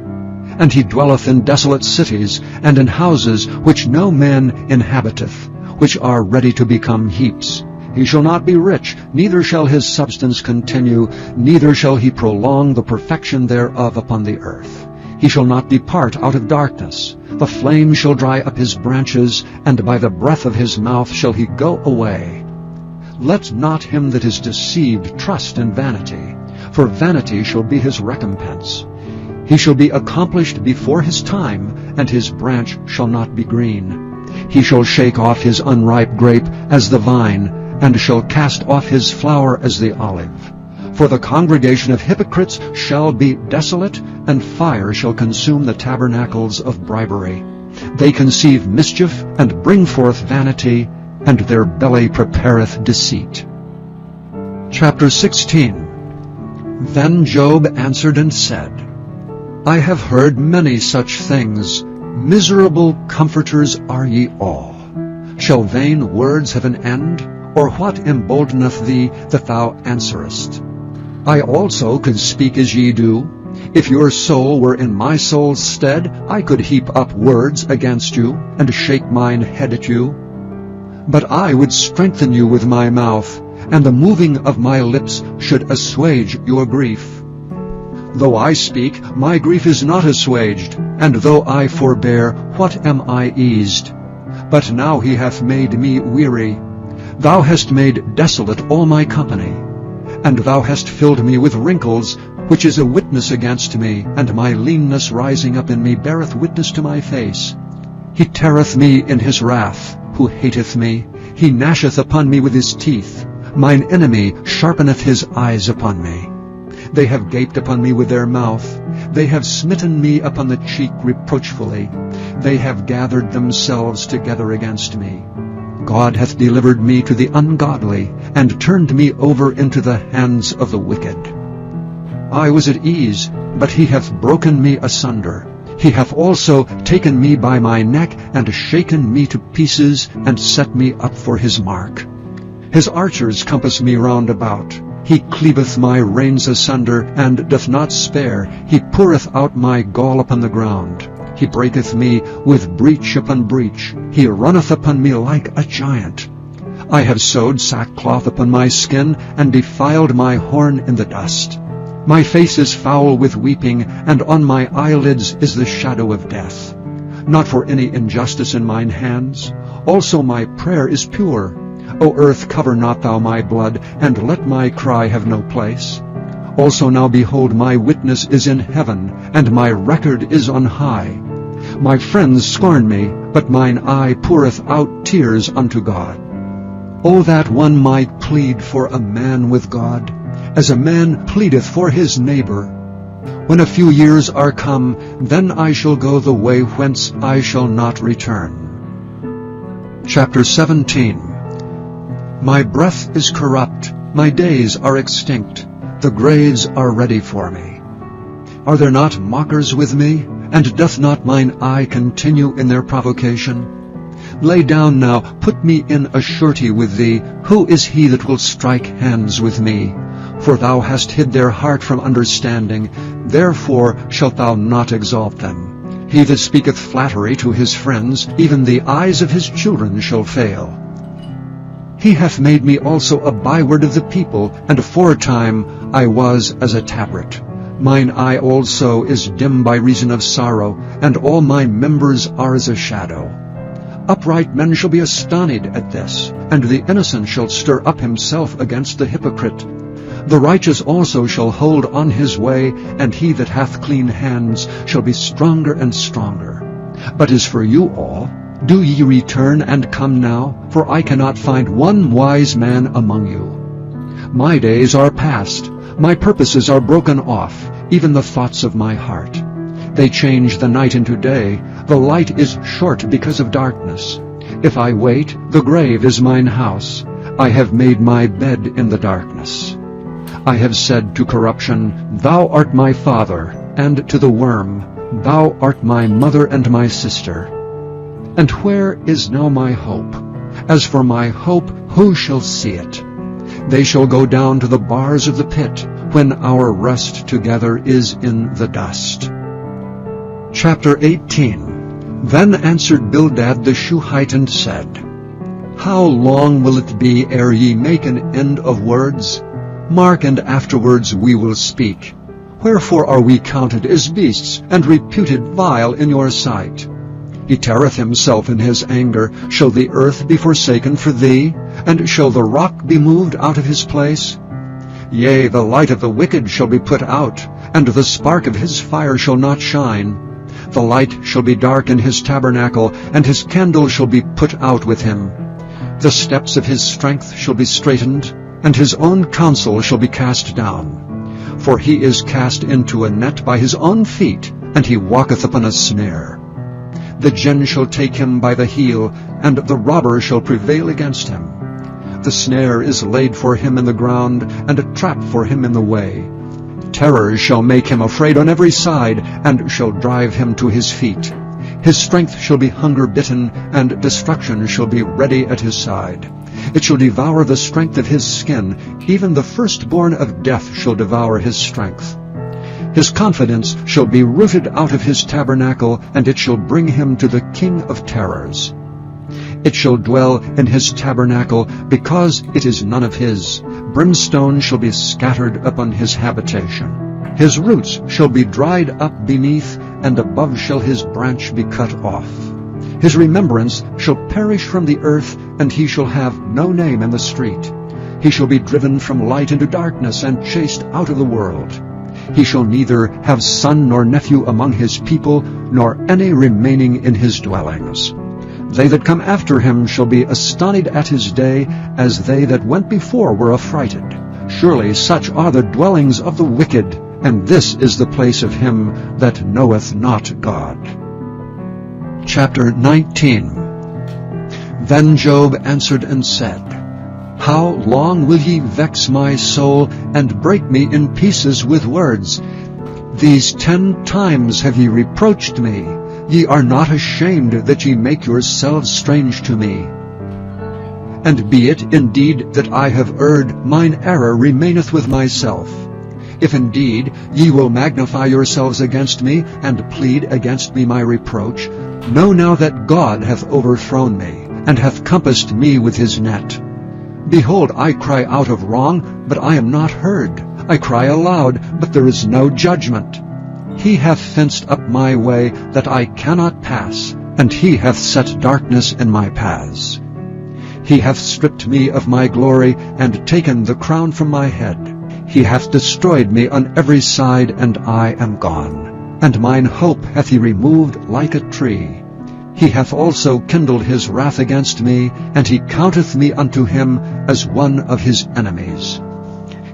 And he dwelleth in desolate cities, and in houses which no man inhabiteth, which are ready to become heaps. He shall not be rich, neither shall his substance continue, neither shall he prolong the perfection thereof upon the earth. He shall not depart out of darkness. The flame shall dry up his branches, and by the breath of his mouth shall he go away. Let not him that is deceived trust in vanity, for vanity shall be his recompense. He shall be accomplished before his time, and his branch shall not be green. He shall shake off his unripe grape as the vine, and shall cast off his flower as the olive. For the congregation of hypocrites shall be desolate, and fire shall consume the tabernacles of bribery. They conceive mischief, and bring forth vanity, and their belly prepareth deceit. Chapter 16. Then Job answered and said, I have heard many such things. Miserable comforters are ye all. Shall vain words have an end? Or what emboldeneth thee that thou answerest? I also could speak as ye do. If your soul were in my soul's stead, I could heap up words against you, and shake mine head at you. But I would strengthen you with my mouth, and the moving of my lips should assuage your grief. Though I speak, my grief is not assuaged, and though I forbear, what am I eased? But now he hath made me weary. Thou hast made desolate all my company, and thou hast filled me with wrinkles, which is a witness against me, and my leanness rising up in me beareth witness to my face. He teareth me in his wrath, who hateth me. He gnasheth upon me with his teeth. Mine enemy sharpeneth his eyes upon me. They have gaped upon me with their mouth. They have smitten me upon the cheek reproachfully. They have gathered themselves together against me. God hath delivered me to the ungodly, and turned me over into the hands of the wicked. I was at ease, but he hath broken me asunder. He hath also taken me by my neck, and shaken me to pieces, and set me up for his mark. His archers compass me round about. He cleaveth my reins asunder, and doth not spare. He poureth out my gall upon the ground. He breaketh me with breach upon breach. He runneth upon me like a giant. I have sewed sackcloth upon my skin, and defiled my horn in the dust. My face is foul with weeping, and on my eyelids is the shadow of death. Not for any injustice in mine hands. Also my prayer is pure. O earth, cover not thou my blood, and let my cry have no place. Also now behold, my witness is in heaven, and my record is on high. My friends scorn me, but mine eye poureth out tears unto God. O that one might plead for a man with God, as a man pleadeth for his neighbor. When a few years are come, then I shall go the way whence I shall not return. Chapter 17. My breath is corrupt, my days are extinct, the graves are ready for me. Are there not mockers with me? And doth not mine eye continue in their provocation? Lay down now, put me in a surety with thee. Who is he that will strike hands with me? For thou hast hid their heart from understanding, therefore shalt thou not exalt them. He that speaketh flattery to his friends, even the eyes of his children shall fail. He hath made me also a byword of the people, and aforetime I was as a tabret. Mine eye also is dim by reason of sorrow, and all my members are as a shadow. Upright men shall be astonished at this, and the innocent shall stir up himself against the hypocrite. The righteous also shall hold on his way, and he that hath clean hands shall be stronger and stronger. But as for you all, do ye return and come now, for I cannot find one wise man among you. My days are past, my purposes are broken off, even the thoughts of my heart. They change the night into day, the light is short because of darkness. If I wait, the grave is mine house. I have made my bed in the darkness. I have said to corruption, Thou art my father, and to the worm, Thou art my mother and my sister. And where is now my hope? As for my hope, who shall see it? They shall go down to the bars of the pit, when our rest together is in the dust. Chapter 18. Then answered Bildad the Shuhite and said, How long will it be ere ye make an end of words? Mark, and afterwards we will speak. Wherefore are we counted as beasts, and reputed vile in your sight? He teareth himself in his anger. Shall the earth be forsaken for thee? And shall the rock be moved out of his place? Yea, the light of the wicked shall be put out, and the spark of his fire shall not shine. The light shall be dark in his tabernacle, and his candle shall be put out with him. The steps of his strength shall be straitened, and his own counsel shall be cast down. For he is cast into a net by his own feet, and he walketh upon a snare. The gin shall take him by the heel, and the robber shall prevail against him. The snare is laid for him in the ground, and a trap for him in the way. Terrors shall make him afraid on every side, and shall drive him to his feet. His strength shall be hunger-bitten, and destruction shall be ready at his side. It shall devour the strength of his skin, even the firstborn of death shall devour his strength. His confidence shall be rooted out of his tabernacle, and it shall bring him to the king of terrors. It shall dwell in his tabernacle, because it is none of his. Brimstone shall be scattered upon his habitation. His roots shall be dried up beneath, and above shall his branch be cut off. His remembrance shall perish from the earth, and he shall have no name in the street. He shall be driven from light into darkness, and chased out of the world. He shall neither have son nor nephew among his people, nor any remaining in his dwellings. They that come after him shall be astonished at his day, as they that went before were affrighted. Surely such are the dwellings of the wicked, and this is the place of him that knoweth not God. Chapter 19. Then Job answered and said, How long will ye vex my soul, and break me in pieces with words? These 10 times have ye reproached me. Ye are not ashamed that ye make yourselves strange to me. And be it indeed that I have erred, mine error remaineth with myself. If indeed ye will magnify yourselves against me, and plead against me my reproach, know now that God hath overthrown me, and hath compassed me with his net. Behold, I cry out of wrong, but I am not heard. I cry aloud, but there is no judgment. He hath fenced up my way, that I cannot pass, and he hath set darkness in my paths. He hath stripped me of my glory, and taken the crown from my head. He hath destroyed me on every side, and I am gone. And mine hope hath he removed like a tree. He hath also kindled his wrath against me, and he counteth me unto him as one of his enemies.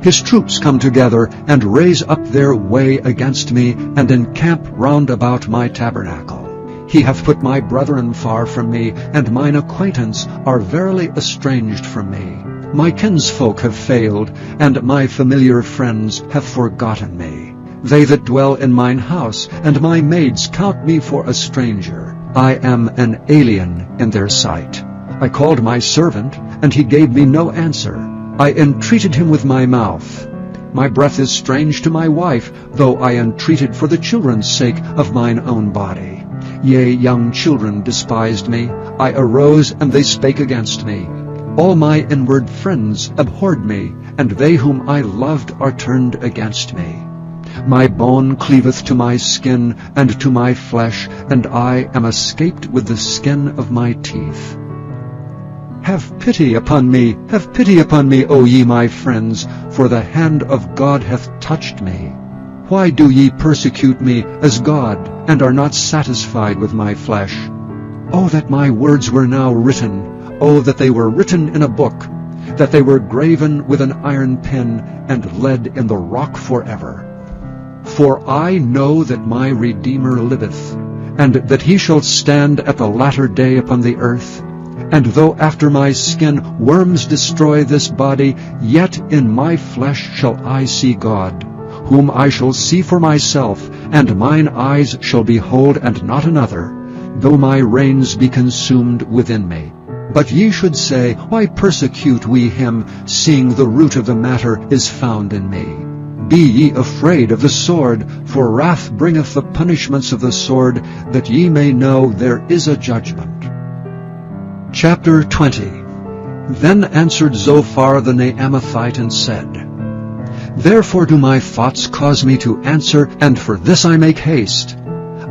His troops come together, and raise up their way against me, and encamp round about my tabernacle. He hath put my brethren far from me, and mine acquaintance are verily estranged from me. My kinsfolk have failed, and my familiar friends have forgotten me. They that dwell in mine house, and my maids count me for a stranger. I am an alien in their sight. I called my servant, and he gave me no answer. I entreated him with my mouth. My breath is strange to my wife, though I entreated for the children's sake of mine own body. Yea, young children despised me. I arose, and they spake against me. All my inward friends abhorred me, and they whom I loved are turned against me. My bone cleaveth to my skin, and to my flesh, and I am escaped with the skin of my teeth. Have pity upon me, O ye my friends, for the hand of God hath touched me. Why do ye persecute me as God, and are not satisfied with my flesh? Oh, that my words were now written! Oh, that they were written in a book, that they were graven with an iron pen, and lead in the rock forever. For I know that my Redeemer liveth, and that he shall stand at the latter day upon the earth. And though after my skin worms destroy this body, yet in my flesh shall I see God, whom I shall see for myself, and mine eyes shall behold and not another, though my reins be consumed within me. But ye should say, Why persecute we him, seeing the root of the matter is found in me? Be ye afraid of the sword, for wrath bringeth the punishments of the sword, that ye may know there is a judgment. Chapter 20. Then answered Zophar the Naamathite and said, Therefore do my thoughts cause me to answer, and for this I make haste.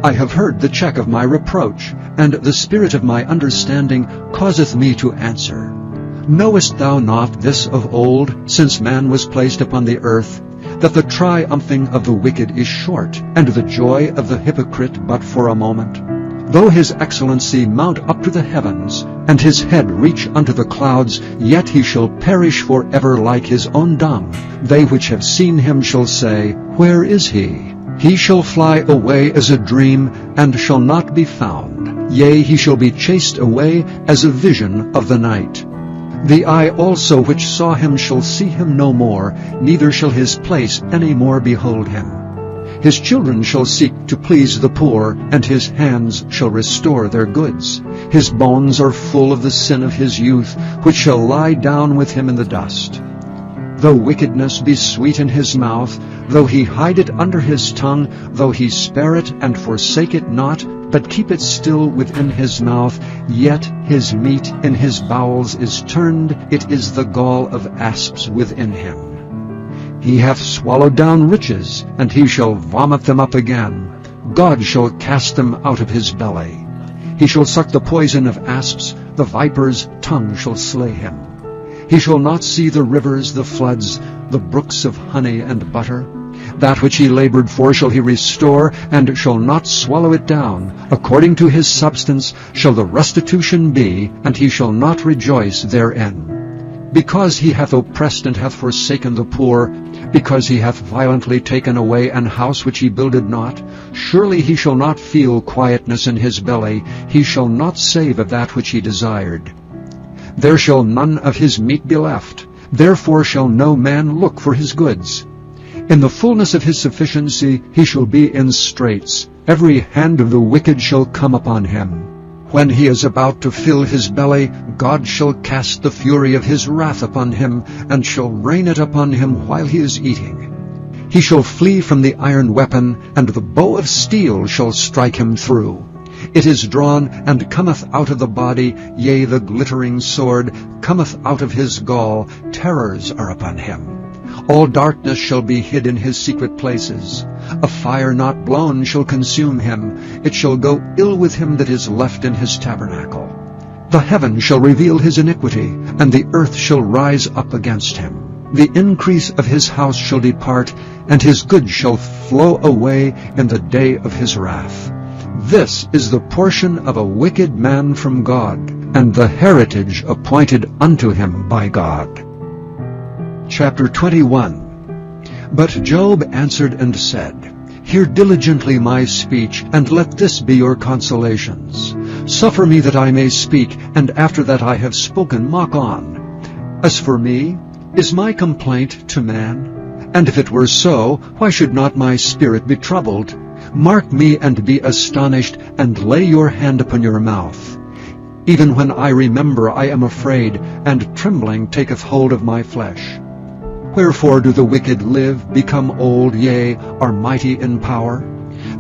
I have heard the check of my reproach, and the spirit of my understanding causeth me to answer. Knowest thou not this of old, since man was placed upon the earth, that the triumphing of the wicked is short, and the joy of the hypocrite but for a moment? Though his excellency mount up to the heavens, and his head reach unto the clouds, yet he shall perish for ever like his own dung. They which have seen him shall say, Where is he? He shall fly away as a dream, and shall not be found. Yea, he shall be chased away as a vision of the night. The eye also which saw him shall see him no more, neither shall his place any more behold him. His children shall seek to please the poor, and his hands shall restore their goods. His bones are full of the sin of his youth, which shall lie down with him in the dust. Though wickedness be sweet in his mouth, though he hide it under his tongue, though he spare it and forsake it not, but keep it still within his mouth, yet his meat in his bowels is turned, it is the gall of asps within him. He hath swallowed down riches, and he shall vomit them up again. God shall cast them out of his belly. He shall suck the poison of asps, the viper's tongue shall slay him. He shall not see the rivers, the floods, the brooks of honey and butter. That which he labored for shall he restore, and shall not swallow it down. According to his substance shall the restitution be, and he shall not rejoice therein. Because he hath oppressed and hath forsaken the poor, because he hath violently taken away an house which he builded not, surely he shall not feel quietness in his belly, he shall not save of that which he desired. There shall none of his meat be left, therefore shall no man look for his goods. In the fullness of his sufficiency he shall be in straits, every hand of the wicked shall come upon him. When he is about to fill his belly, God shall cast the fury of his wrath upon him, and shall rain it upon him while he is eating. He shall flee from the iron weapon, and the bow of steel shall strike him through. It is drawn, and cometh out of the body, yea, the glittering sword cometh out of his gall, terrors are upon him. All darkness shall be hid in his secret places. A fire not blown shall consume him. It shall go ill with him that is left in his tabernacle. The heaven shall reveal his iniquity, and the earth shall rise up against him. The increase of his house shall depart, and his goods shall flow away in the day of his wrath. This is the portion of a wicked man from God, and the heritage appointed unto him by God. Chapter 21. But Job answered and said, Hear diligently my speech, and let this be your consolations. Suffer me that I may speak, and after that I have spoken, mock on. As for me, is my complaint to man? And if it were so, why should not my spirit be troubled? Mark me and be astonished, and lay your hand upon your mouth. Even when I remember, I am afraid, and trembling taketh hold of my flesh. Wherefore do the wicked live, become old, yea, are mighty in power?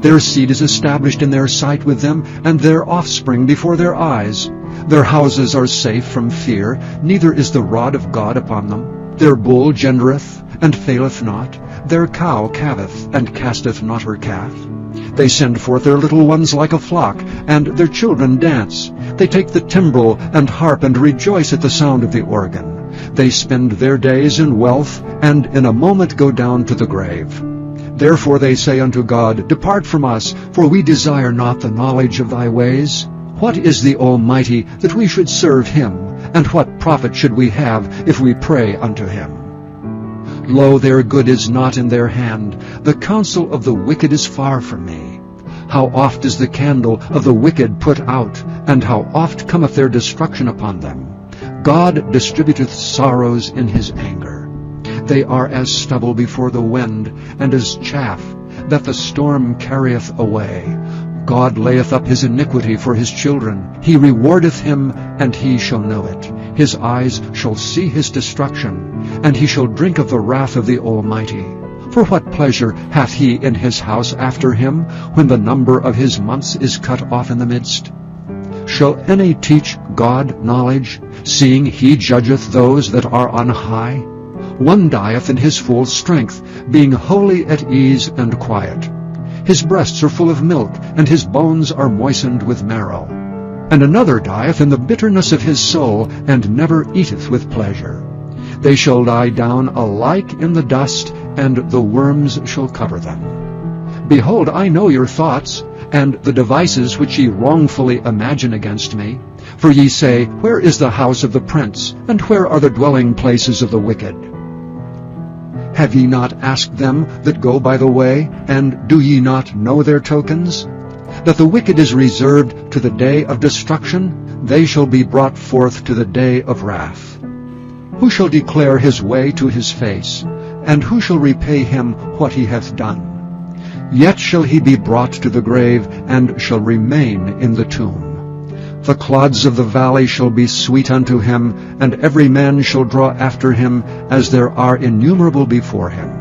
Their seed is established in their sight with them, and their offspring before their eyes. Their houses are safe from fear, neither is the rod of God upon them. Their bull gendereth, and faileth not. Their cow calveth, and casteth not her calf. They send forth their little ones like a flock, and their children dance. They take the timbrel and harp, and rejoice at the sound of the organ. They spend their days in wealth, and in a moment go down to the grave. Therefore they say unto God, Depart from us, for we desire not the knowledge of thy ways. What is the Almighty, that we should serve him? And what profit should we have, if we pray unto him? Lo, their good is not in their hand. The counsel of the wicked is far from me. How oft is the candle of the wicked put out, and how oft cometh their destruction upon them? God distributeth sorrows in his anger. They are as stubble before the wind, and as chaff that the storm carrieth away. God layeth up his iniquity for his children. He rewardeth him, and he shall know it. His eyes shall see his destruction, and he shall drink of the wrath of the Almighty. For what pleasure hath he in his house after him, when the number of his months is cut off in the midst? Shall any teach God knowledge, seeing he judgeth those that are on high? One dieth in his full strength, being wholly at ease and quiet. His breasts are full of milk, and his bones are moistened with marrow. And another dieth in the bitterness of his soul, and never eateth with pleasure. They shall lie down alike in the dust, and the worms shall cover them. Behold, I know your thoughts, and the devices which ye wrongfully imagine against me. For ye say, Where is the house of the prince, and where are the dwelling places of the wicked? Have ye not asked them that go by the way, and do ye not know their tokens? That the wicked is reserved to the day of destruction, they shall be brought forth to the day of wrath. Who shall declare his way to his face, and who shall repay him what he hath done? Yet shall he be brought to the grave, and shall remain in the tomb. The clods of the valley shall be sweet unto him, and every man shall draw after him, as there are innumerable before him.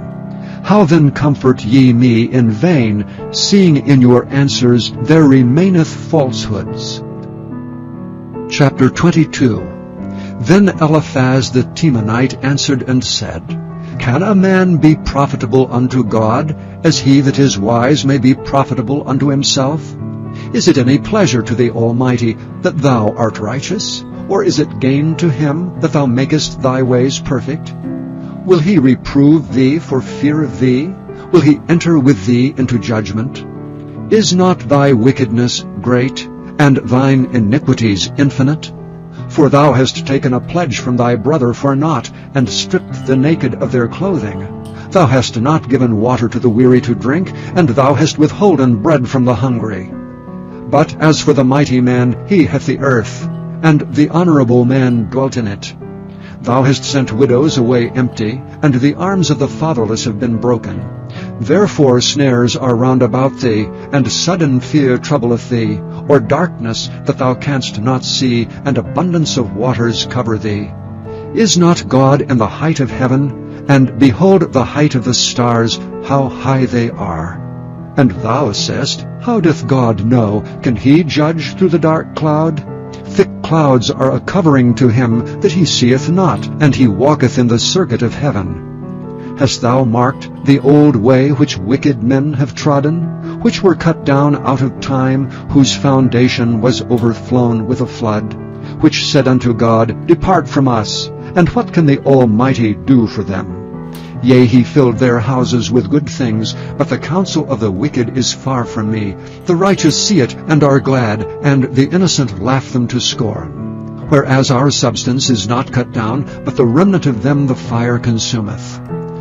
How then comfort ye me in vain, seeing in your answers there remaineth falsehoods? Chapter 22. Then Eliphaz the Temanite answered and said, Can a man be profitable unto God, as he that is wise may be profitable unto himself? Is it any pleasure to the Almighty that thou art righteous? Or is it gain to him that thou makest thy ways perfect? Will he reprove thee for fear of thee? Will he enter with thee into judgment? Is not thy wickedness great, and thine iniquities infinite? For thou hast taken a pledge from thy brother for naught, and stripped the naked of their clothing. Thou hast not given water to the weary to drink, and thou hast withholden bread from the hungry. But as for the mighty man, he hath the earth, and the honorable man dwelt in it. Thou hast sent widows away empty, and the arms of the fatherless have been broken. Therefore snares are round about thee, and sudden fear troubleth thee, or darkness that thou canst not see, and abundance of waters cover thee. Is not God in the height of heaven? And behold the height of the stars, how high they are. And thou sayest, How doth God know? Can he judge through the dark cloud? Thick clouds are a covering to him that he seeth not, and he walketh in the circuit of heaven. Hast thou marked the old way which wicked men have trodden, which were cut down out of time, whose foundation was overflown with a flood, which said unto God, Depart from us, and what can the Almighty do for them? Yea, he filled their houses with good things, but the counsel of the wicked is far from me. The righteous see it, and are glad, and the innocent laugh them to scorn. Whereas our substance is not cut down, but the remnant of them the fire consumeth.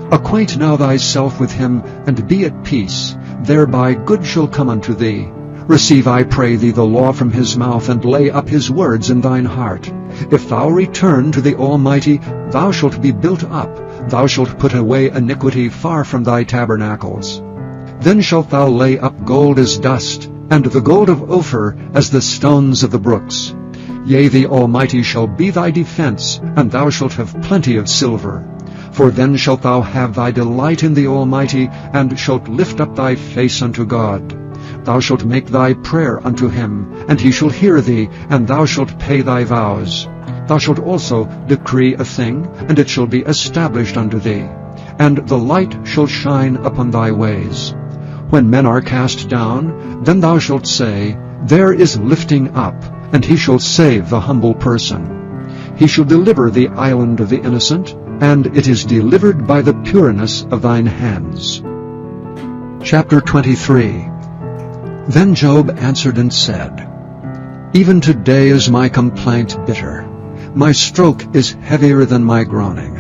Acquaint now thyself with him, and be at peace. Thereby good shall come unto thee. Receive, I pray thee, the law from his mouth, and lay up his words in thine heart. If thou return to the Almighty, thou shalt be built up. Thou shalt put away iniquity far from thy tabernacles. Then shalt thou lay up gold as dust, and the gold of Ophir as the stones of the brooks. Yea, the Almighty shall be thy defense, and thou shalt have plenty of silver. For then shalt thou have thy delight in the Almighty, and shalt lift up thy face unto God. Thou shalt make thy prayer unto him, and he shall hear thee, and thou shalt pay thy vows. Thou shalt also decree a thing, and it shall be established unto thee, and the light shall shine upon thy ways. When men are cast down, then thou shalt say, There is lifting up, and he shall save the humble person. He shall deliver the island of the innocent, and it is delivered by the pureness of thine hands. Chapter 23. Then Job answered and said, Even today is my complaint bitter. My stroke is heavier than my groaning.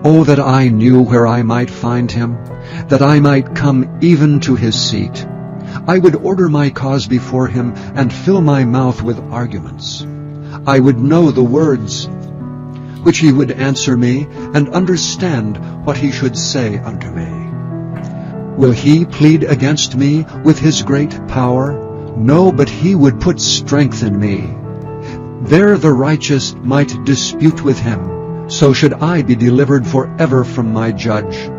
Oh, that I knew where I might find him, that I might come even to his seat. I would order my cause before him, and fill my mouth with arguments. I would know the words which he would answer me, and understand what he should say unto me. Will he plead against me with his great power? No, but he would put strength in me. There the righteous might dispute with him, so should I be delivered forever from my judge.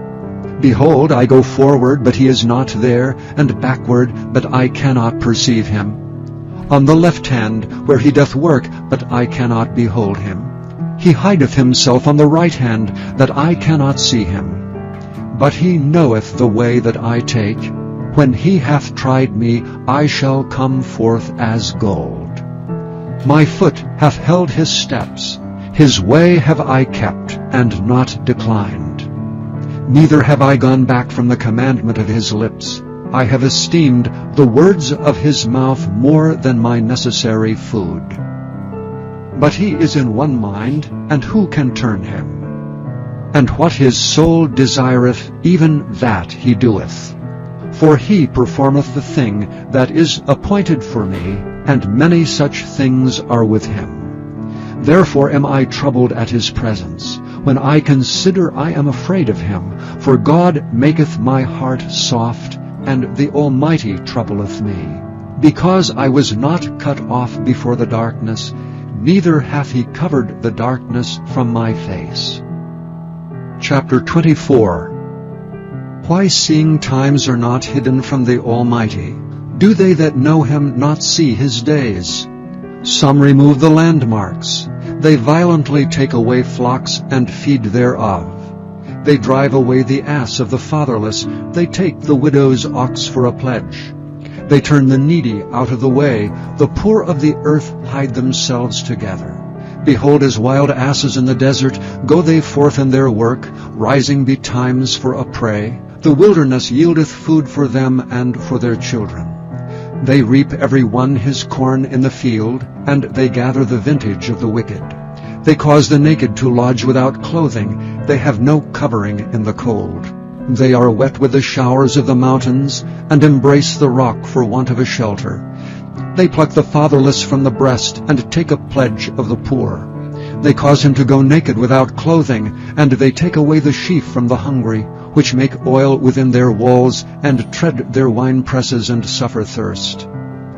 Behold, I go forward, but he is not there, and backward, but I cannot perceive him. On the left hand, where he doth work, but I cannot behold him. He hideth himself on the right hand, that I cannot see him. But he knoweth the way that I take. When he hath tried me, I shall come forth as gold. My foot hath held his steps. His way have I kept, and not declined. Neither have I gone back from the commandment of his lips. I have esteemed the words of his mouth more than my necessary food. But he is in one mind, and who can turn him? And what his soul desireth, even that he doeth. For he performeth the thing that is appointed for me, and many such things are with him. Therefore am I troubled at his presence. When I consider, I am afraid of him. For God maketh my heart soft, and the Almighty troubleth me. Because I was not cut off before the darkness, neither hath he covered the darkness from my face. Chapter 24. Why, seeing times are not hidden from the Almighty? Do they that know him not see his days? Some remove the landmarks. They violently take away flocks and feed thereof. They drive away the ass of the fatherless. They take the widow's ox for a pledge. They turn the needy out of the way. The poor of the earth hide themselves together. Behold, as wild asses in the desert, go they forth in their work, rising betimes for a prey. The wilderness yieldeth food for them and for their children. They reap every one his corn in the field, and they gather the vintage of the wicked. They cause the naked to lodge without clothing. They have no covering in the cold. They are wet with the showers of the mountains, and embrace the rock for want of a shelter. They pluck the fatherless from the breast, and take a pledge of the poor. They cause him to go naked without clothing, and they take away the sheaf from the hungry, which make oil within their walls, and tread their winepresses, and suffer thirst.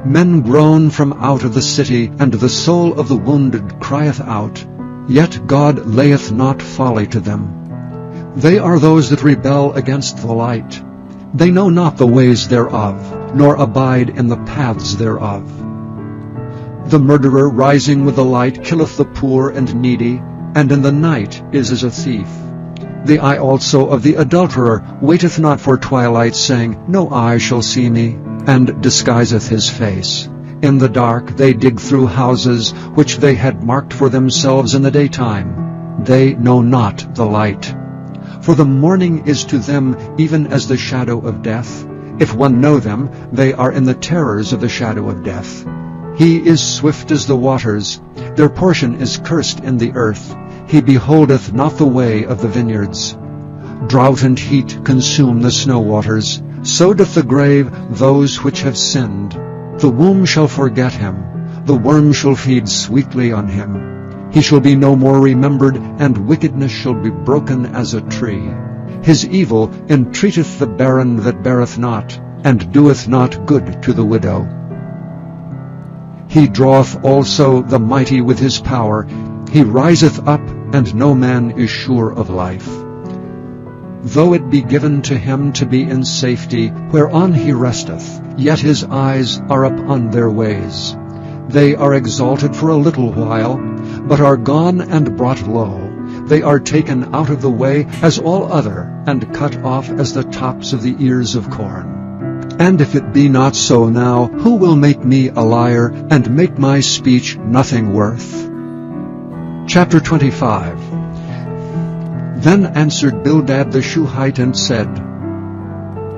Men groan from out of the city, and the soul of the wounded crieth out. Yet God layeth not folly to them. They are those that rebel against the light. They know not the ways thereof, nor abide in the paths thereof. The murderer rising with the light killeth the poor and needy, and in the night is as a thief. The eye also of the adulterer waiteth not for twilight, saying, No eye shall see me, and disguiseth his face. In the dark they dig through houses, which they had marked for themselves in the daytime. They know not the light. For the morning is to them even as the shadow of death. If one know them, they are in the terrors of the shadow of death. He is swift as the waters. Their portion is cursed in the earth. He beholdeth not the way of the vineyards. Drought and heat consume the snow waters. So doth the grave those which have sinned. The womb shall forget him. The worm shall feed sweetly on him. He shall be no more remembered, and wickedness shall be broken as a tree. His evil entreateth the barren that beareth not, and doeth not good to the widow. He draweth also the mighty with his power. He riseth up, and no man is sure of life. Though it be given to him to be in safety, whereon he resteth, yet his eyes are upon their ways. They are exalted for a little while, but are gone and brought low. They are taken out of the way as all other, and cut off as the tops of the ears of corn. And if it be not so now, who will make me a liar, and make my speech nothing worth? Chapter 25. Then answered Bildad the Shuhite and said,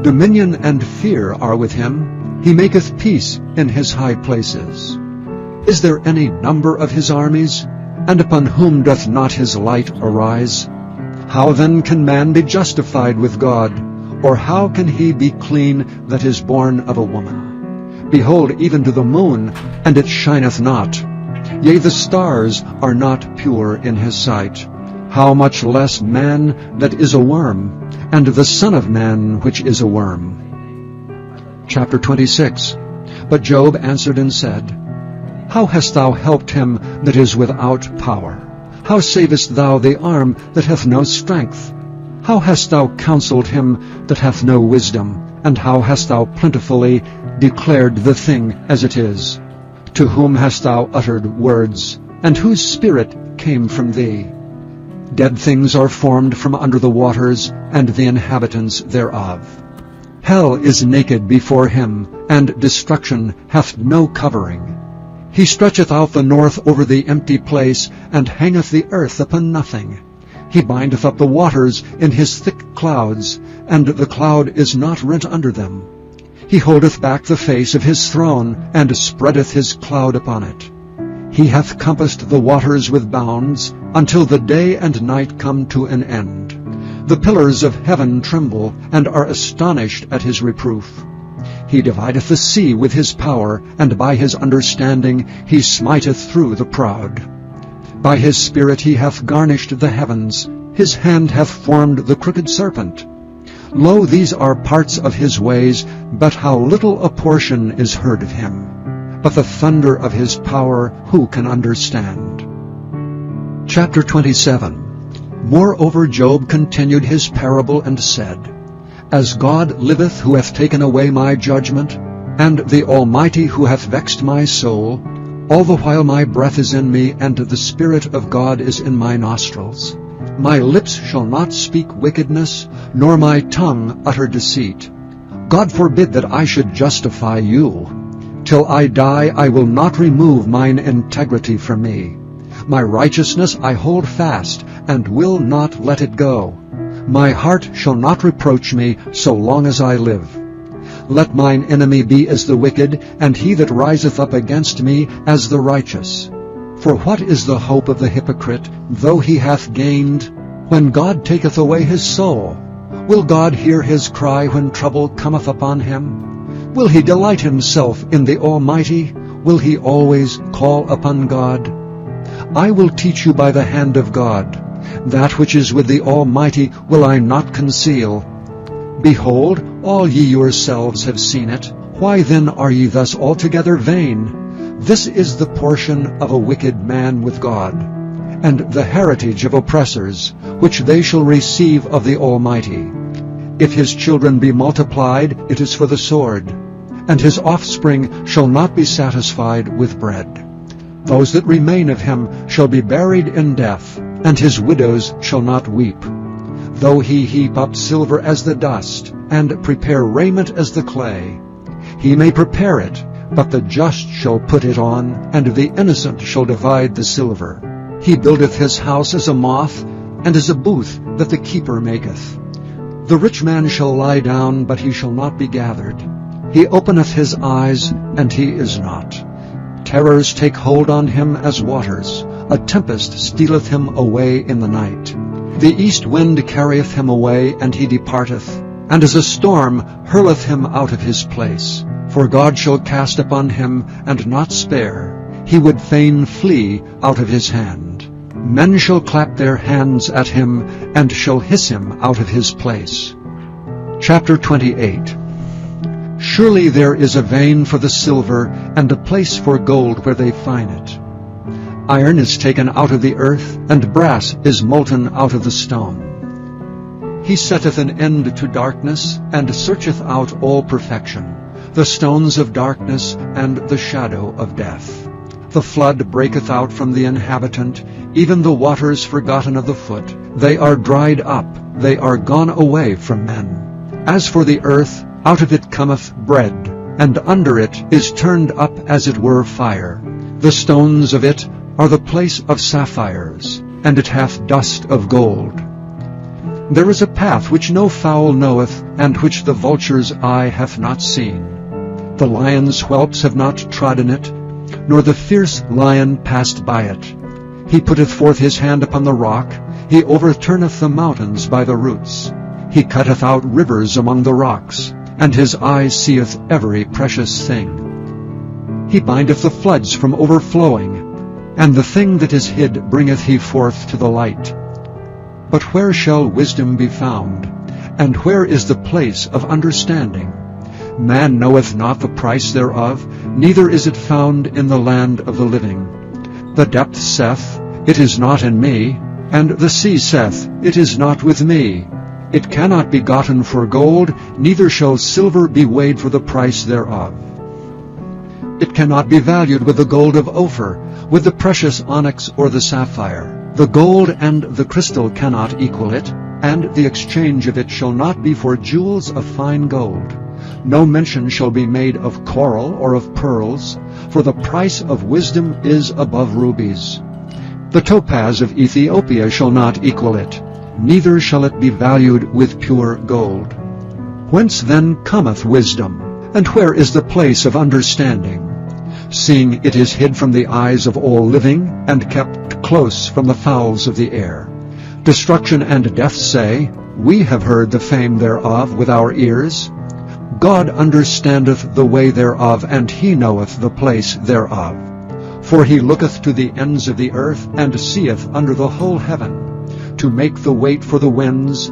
Dominion and fear are with him. He maketh peace in his high places. Is there any number of his armies? And upon whom doth not his light arise? How then can man be justified with God? Or how can he be clean that is born of a woman? Behold, even to the moon, and it shineth not. Yea, the stars are not pure in his sight. How much less man that is a worm, and the Son of Man which is a worm. Chapter 26. But Job answered and said, How hast thou helped him that is without power? How savest thou the arm that hath no strength? How hast thou counseled him that hath no wisdom? And how hast thou plentifully declared the thing as it is? To whom hast thou uttered words, and whose spirit came from thee? Dead things are formed from under the waters, and the inhabitants thereof. Hell is naked before him, and destruction hath no covering. He stretcheth out the north over the empty place, and hangeth the earth upon nothing. He bindeth up the waters in his thick clouds, and the cloud is not rent under them. He holdeth back the face of his throne, and spreadeth his cloud upon it. He hath compassed the waters with bounds, until the day and night come to an end. The pillars of heaven tremble, and are astonished at his reproof. He divideth the sea with his power, and by his understanding he smiteth through the proud. By his spirit he hath garnished the heavens, his hand hath formed the crooked serpent. Lo, these are parts of his ways, but how little a portion is heard of him. But the thunder of his power who can understand? Chapter 27. Moreover Job continued his parable and said, As God liveth who hath taken away my judgment, and the Almighty who hath vexed my soul, all the while my breath is in me, and the Spirit of God is in my nostrils. My lips shall not speak wickedness, nor my tongue utter deceit. God forbid that I should justify you. Till I die I will not remove mine integrity from me. My righteousness I hold fast, and will not let it go. My heart shall not reproach me so long as I live. Let mine enemy be as the wicked, and he that riseth up against me as the righteous. For what is the hope of the hypocrite, though he hath gained, when God taketh away his soul? Will God hear his cry when trouble cometh upon him? Will he delight himself in the Almighty? Will he always call upon God? I will teach you by the hand of God. That which is with the Almighty will I not conceal. Behold, all ye yourselves have seen it. Why then are ye thus altogether vain? This is the portion of a wicked man with God, and the heritage of oppressors, which they shall receive of the Almighty. If his children be multiplied, it is for the sword, and his offspring shall not be satisfied with bread. Those that remain of him shall be buried in death, and his widows shall not weep. Though he heap up silver as the dust, and prepare raiment as the clay, he may prepare it, but the just shall put it on, and the innocent shall divide the silver. He buildeth his house as a moth, and as a booth that the keeper maketh. The rich man shall lie down, but he shall not be gathered. He openeth his eyes, and he is not. Terrors take hold on him as waters. A tempest stealeth him away in the night. The east wind carrieth him away, and he departeth, and as a storm hurleth him out of his place. For God shall cast upon him, and not spare. He would fain flee out of his hand. Men shall clap their hands at him, and shall hiss him out of his place. Chapter 28. Surely there is a vein for the silver, and a place for gold where they fine it. Iron is taken out of the earth, and brass is molten out of the stone. He setteth an end to darkness, and searcheth out all perfection. the stones of darkness and the shadow of death. The flood breaketh out from the inhabitant, even the waters forgotten of the foot. They are dried up, they are gone away from men. As for the earth, out of it cometh bread, and under it is turned up as it were fire. The stones of it are the place of sapphires, and it hath dust of gold. There is a path which no fowl knoweth, and which the vulture's eye hath not seen. The lion's whelps have not trodden it, nor the fierce lion passed by it. He putteth forth his hand upon the rock, he overturneth the mountains by the roots. He cutteth out rivers among the rocks, and his eye seeth every precious thing. He bindeth the floods from overflowing, and the thing that is hid bringeth he forth to the light. But where shall wisdom be found? And where is the place of understanding? Man knoweth not the price thereof, neither is it found in the land of the living. The depth saith, It is not in me, and the sea saith, It is not with me. It cannot be gotten for gold, neither shall silver be weighed for the price thereof. It cannot be valued with the gold of Ophir, with the precious onyx or the sapphire. The gold and the crystal cannot equal it, and the exchange of it shall not be for jewels of fine gold. No mention shall be made of coral or of pearls, for the price of wisdom is above rubies. The topaz of Ethiopia shall not equal it, neither shall it be valued with pure gold. Whence then cometh wisdom, and where is the place of understanding? Seeing it is hid from the eyes of all living, and kept close from the fowls of the air. Destruction and death say, We have heard the fame thereof with our ears. God understandeth the way thereof, and he knoweth the place thereof. For he looketh to the ends of the earth, and seeth under the whole heaven, to make the weight for the winds,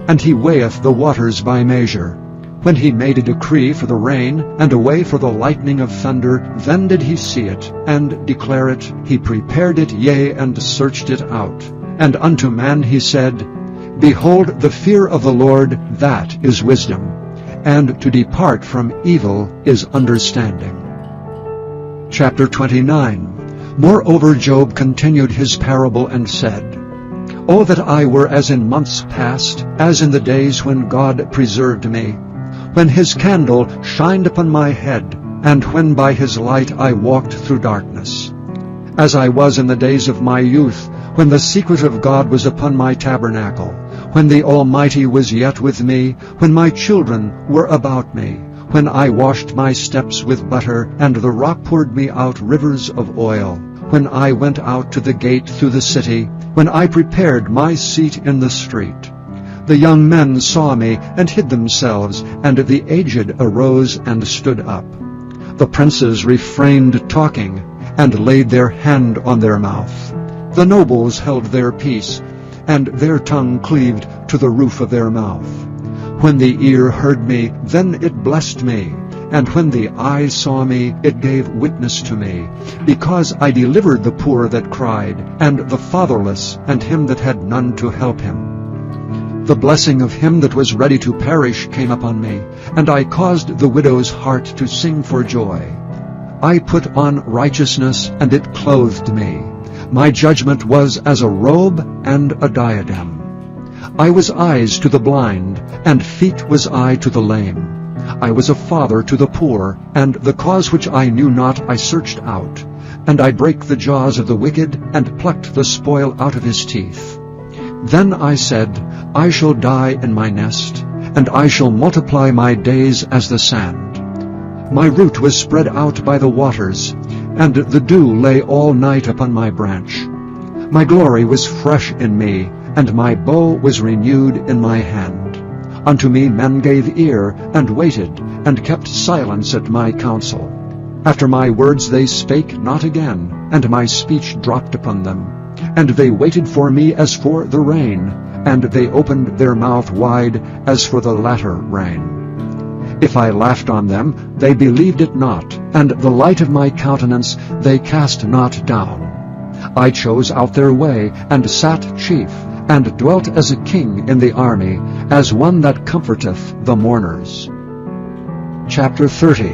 and he weigheth the waters by measure. When he made a decree for the rain, and a way for the lightning of thunder, then did he see it, and declare it. He prepared it, yea, and searched it out. And unto man he said, Behold, the fear of the Lord, that is wisdom, and to depart from evil is understanding. Chapter 29. Moreover Job continued his parable and said, O that I were as in months past, as in the days when God preserved me, when his candle shined upon my head, and when by his light I walked through darkness. As I was in the days of my youth, when the secret of God was upon my tabernacle, when the Almighty was yet with me, when my children were about me, when I washed my steps with butter, and the rock poured me out rivers of oil, when I went out to the gate through the city, when I prepared my seat in the street. The young men saw me and hid themselves, and the aged arose and stood up. The princes refrained talking, and laid their hand on their mouth. The nobles held their peace, and their tongue cleaved to the roof of their mouth. When the ear heard me, then it blessed me, and when the eye saw me, it gave witness to me, because I delivered the poor that cried, and the fatherless, and him that had none to help him. The blessing of him that was ready to perish came upon me, and I caused the widow's heart to sing for joy. I put on righteousness, and it clothed me. My judgment was as a robe and a diadem. I was eyes to the blind, and feet was I to the lame. I was a father to the poor, and the cause which I knew not I searched out. And I brake the jaws of the wicked, and plucked the spoil out of his teeth. Then I said, I shall die in my nest, and I shall multiply my days as the sand. My root was spread out by the waters, and the dew lay all night upon my branch. My glory was fresh in me, and my bow was renewed in my hand. Unto me men gave ear, and waited, and kept silence at my counsel. After my words they spake not again, and my speech dropped upon them. And they waited for me as for the rain, and they opened their mouth wide as for the latter rain. If I laughed on them, they believed it not, and the light of my countenance they cast not down. I chose out their way, and sat chief, and dwelt as a king in the army, as one that comforteth the mourners. Chapter 30.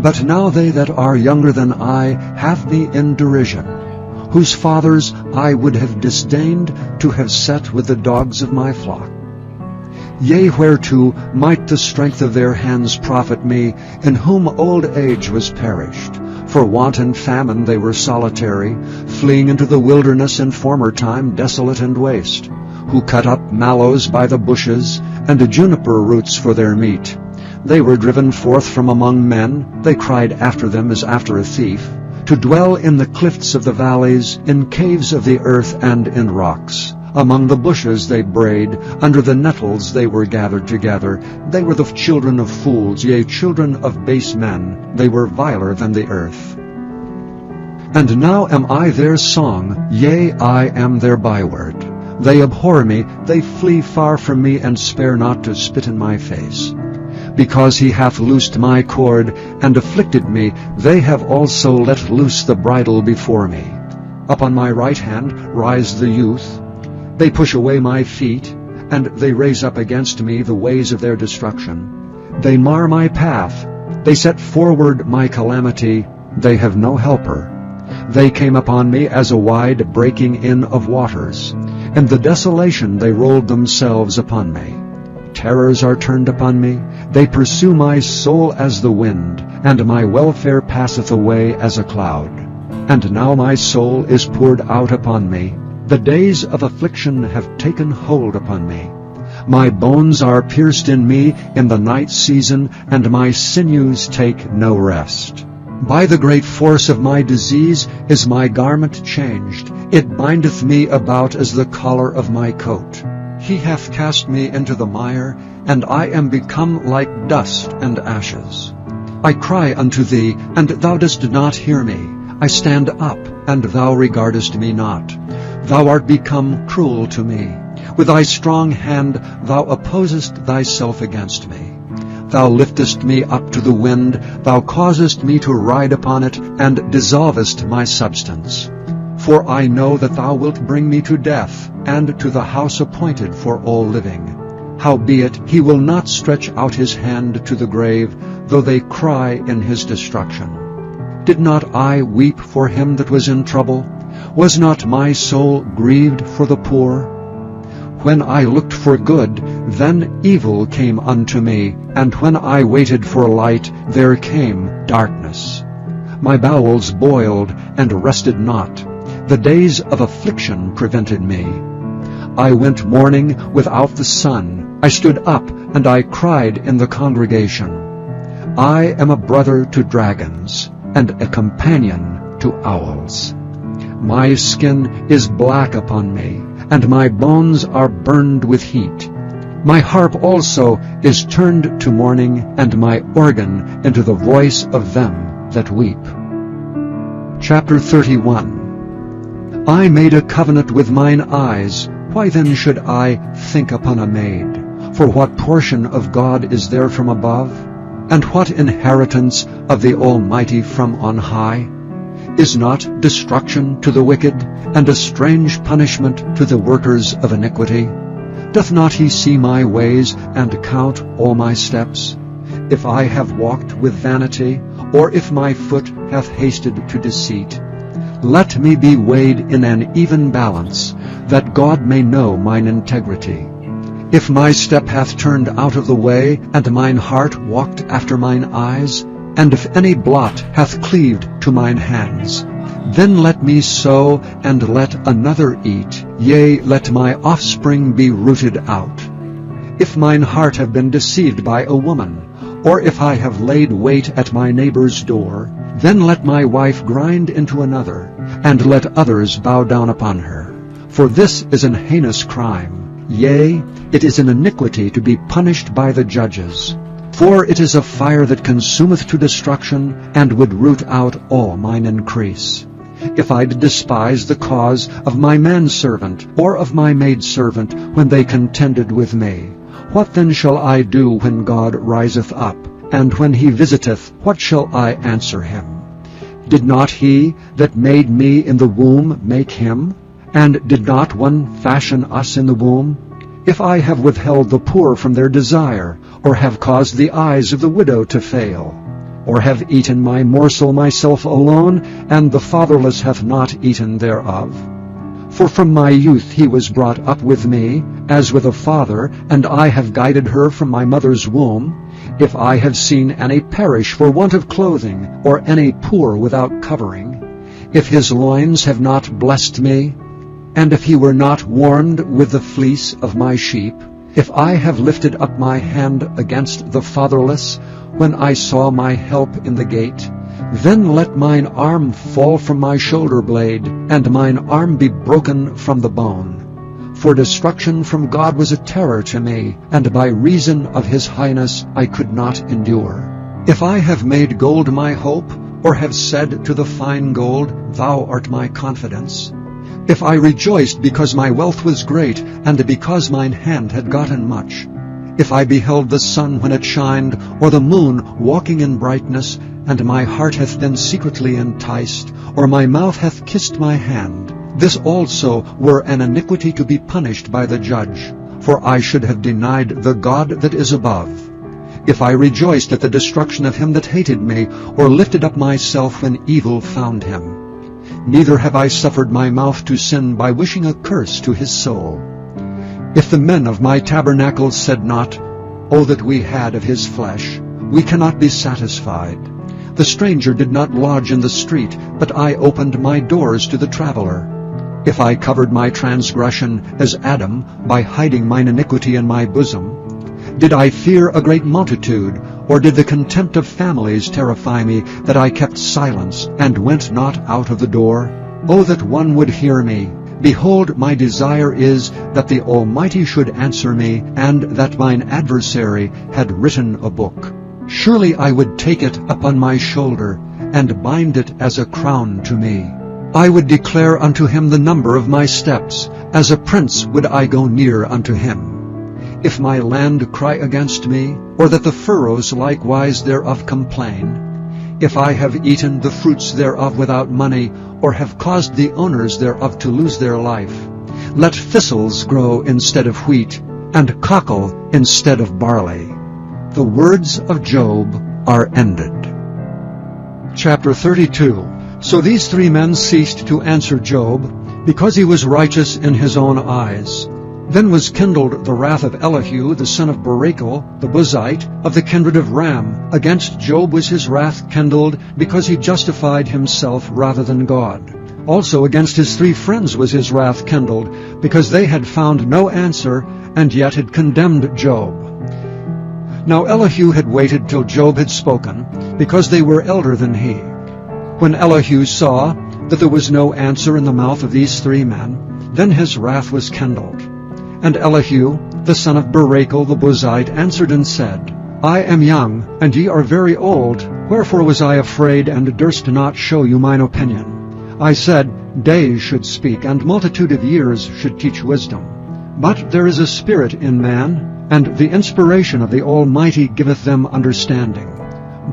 But now they that are younger than I have me in derision, whose fathers I would have disdained to have set with the dogs of my flock. Yea, whereto might the strength of their hands profit me, in whom old age was perished? For want and famine they were solitary, fleeing into the wilderness in former time desolate and waste, who cut up mallows by the bushes, and juniper roots for their meat. They were driven forth from among men, they cried after them as after a thief, to dwell in the cliffs of the valleys, in caves of the earth and in rocks. Among the bushes they brayed, under the nettles they were gathered together. They were the children of fools, yea, children of base men. They were viler than the earth. And now am I their song, yea, I am their byword. They abhor me, they flee far from me, and spare not to spit in my face. Because he hath loosed my cord, and afflicted me, they have also let loose the bridle before me. Upon my right hand rise the youth. They push away my feet, and they raise up against me the ways of their destruction. They mar my path, they set forward my calamity, they have no helper. They came upon me as a wide breaking in of waters. In the desolation they rolled themselves upon me. Terrors are turned upon me, they pursue my soul as the wind, and my welfare passeth away as a cloud. And now my soul is poured out upon me, the days of affliction have taken hold upon me. My bones are pierced in me in the night season, and my sinews take no rest. By the great force of my disease is my garment changed. It bindeth me about as the collar of my coat. He hath cast me into the mire, and I am become like dust and ashes. I cry unto thee, and thou dost not hear me. I stand up, and thou regardest me not. Thou art become cruel to me. With thy strong hand thou opposest thyself against me. Thou liftest me up to the wind, thou causest me to ride upon it, and dissolvest my substance. For I know that thou wilt bring me to death, and to the house appointed for all living. Howbeit he will not stretch out his hand to the grave, though they cry in his destruction. Did not I weep for him that was in trouble? Was not my soul grieved for the poor? When I looked for good, then evil came unto me, and when I waited for light, there came darkness. My bowels boiled and rested not. The days of affliction prevented me. I went mourning without the sun. I stood up, and I cried in the congregation. I am a brother to dragons, and a companion to owls. My skin is black upon me, and my bones are burned with heat. My harp also is turned to mourning, and my organ into the voice of them that weep. Chapter 31. I made a covenant with mine eyes. Why then should I think upon a maid? For what portion of God is there from above? And what inheritance of the Almighty from on high? Is not destruction to the wicked, and a strange punishment to the workers of iniquity? Doth not he see my ways, and count all my steps? If I have walked with vanity, or if my foot hath hasted to deceit, let me be weighed in an even balance, that God may know mine integrity. If my step hath turned out of the way, and mine heart walked after mine eyes, and if any blot hath cleaved to mine hands, then let me sow, and let another eat, yea, let my offspring be rooted out. If mine heart have been deceived by a woman, or if I have laid wait at my neighbor's door, then let my wife grind into another, and let others bow down upon her. For this is an heinous crime, yea, it is an iniquity to be punished by the judges. For it is a fire that consumeth to destruction, and would root out all mine increase. If I did despise the cause of my manservant, or of my maidservant, when they contended with me, what then shall I do when God riseth up? And when he visiteth, what shall I answer him? Did not he that made me in the womb make him? And did not one fashion us in the womb? If I have withheld the poor from their desire, or have caused the eyes of the widow to fail, or have eaten my morsel myself alone, and the fatherless hath not eaten thereof. For from my youth he was brought up with me, as with a father, and I have guided her from my mother's womb. If I have seen any perish for want of clothing, or any poor without covering, if his loins have not blessed me, and if he were not warmed with the fleece of my sheep, if I have lifted up my hand against the fatherless, when I saw my help in the gate, then let mine arm fall from my shoulder blade, and mine arm be broken from the bone. For destruction from God was a terror to me, and by reason of his highness I could not endure. If I have made gold my hope, or have said to the fine gold, Thou art my confidence, if I rejoiced because my wealth was great, and because mine hand had gotten much, if I beheld the sun when it shined, or the moon walking in brightness, and my heart hath been secretly enticed, or my mouth hath kissed my hand, this also were an iniquity to be punished by the judge, for I should have denied the God that is above. If I rejoiced at the destruction of him that hated me, or lifted up myself when evil found him. Neither have I suffered my mouth to sin by wishing a curse to his soul. If the men of my tabernacle said not, O that we had of his flesh, we cannot be satisfied. The stranger did not lodge in the street, but I opened my doors to the traveler. If I covered my transgression as Adam, by hiding mine iniquity in my bosom, did I fear a great multitude, or did the contempt of families terrify me, that I kept silence, and went not out of the door? O that one would hear me! Behold, my desire is that the Almighty should answer me, and that mine adversary had written a book. Surely I would take it upon my shoulder, and bind it as a crown to me. I would declare unto him the number of my steps, as a prince would I go near unto him. If my land cry against me, or that the furrows likewise thereof complain, if I have eaten the fruits thereof without money, or have caused the owners thereof to lose their life, let thistles grow instead of wheat, and cockle instead of barley. The words of Job are ended. Chapter 32. So these three men ceased to answer Job, because he was righteous in his own eyes. Then was kindled the wrath of Elihu, the son of Barachel, the Buzite, of the kindred of Ram. Against Job was his wrath kindled, because he justified himself rather than God. Also against his three friends was his wrath kindled, because they had found no answer, and yet had condemned Job. Now Elihu had waited till Job had spoken, because they were elder than he. When Elihu saw that there was no answer in the mouth of these three men, then his wrath was kindled. And Elihu, the son of Barachel the Buzite, answered and said, I am young, and ye are very old. Wherefore was I afraid, and durst not show you mine opinion? I said, Days should speak, and multitude of years should teach wisdom. But there is a spirit in man, and the inspiration of the Almighty giveth them understanding.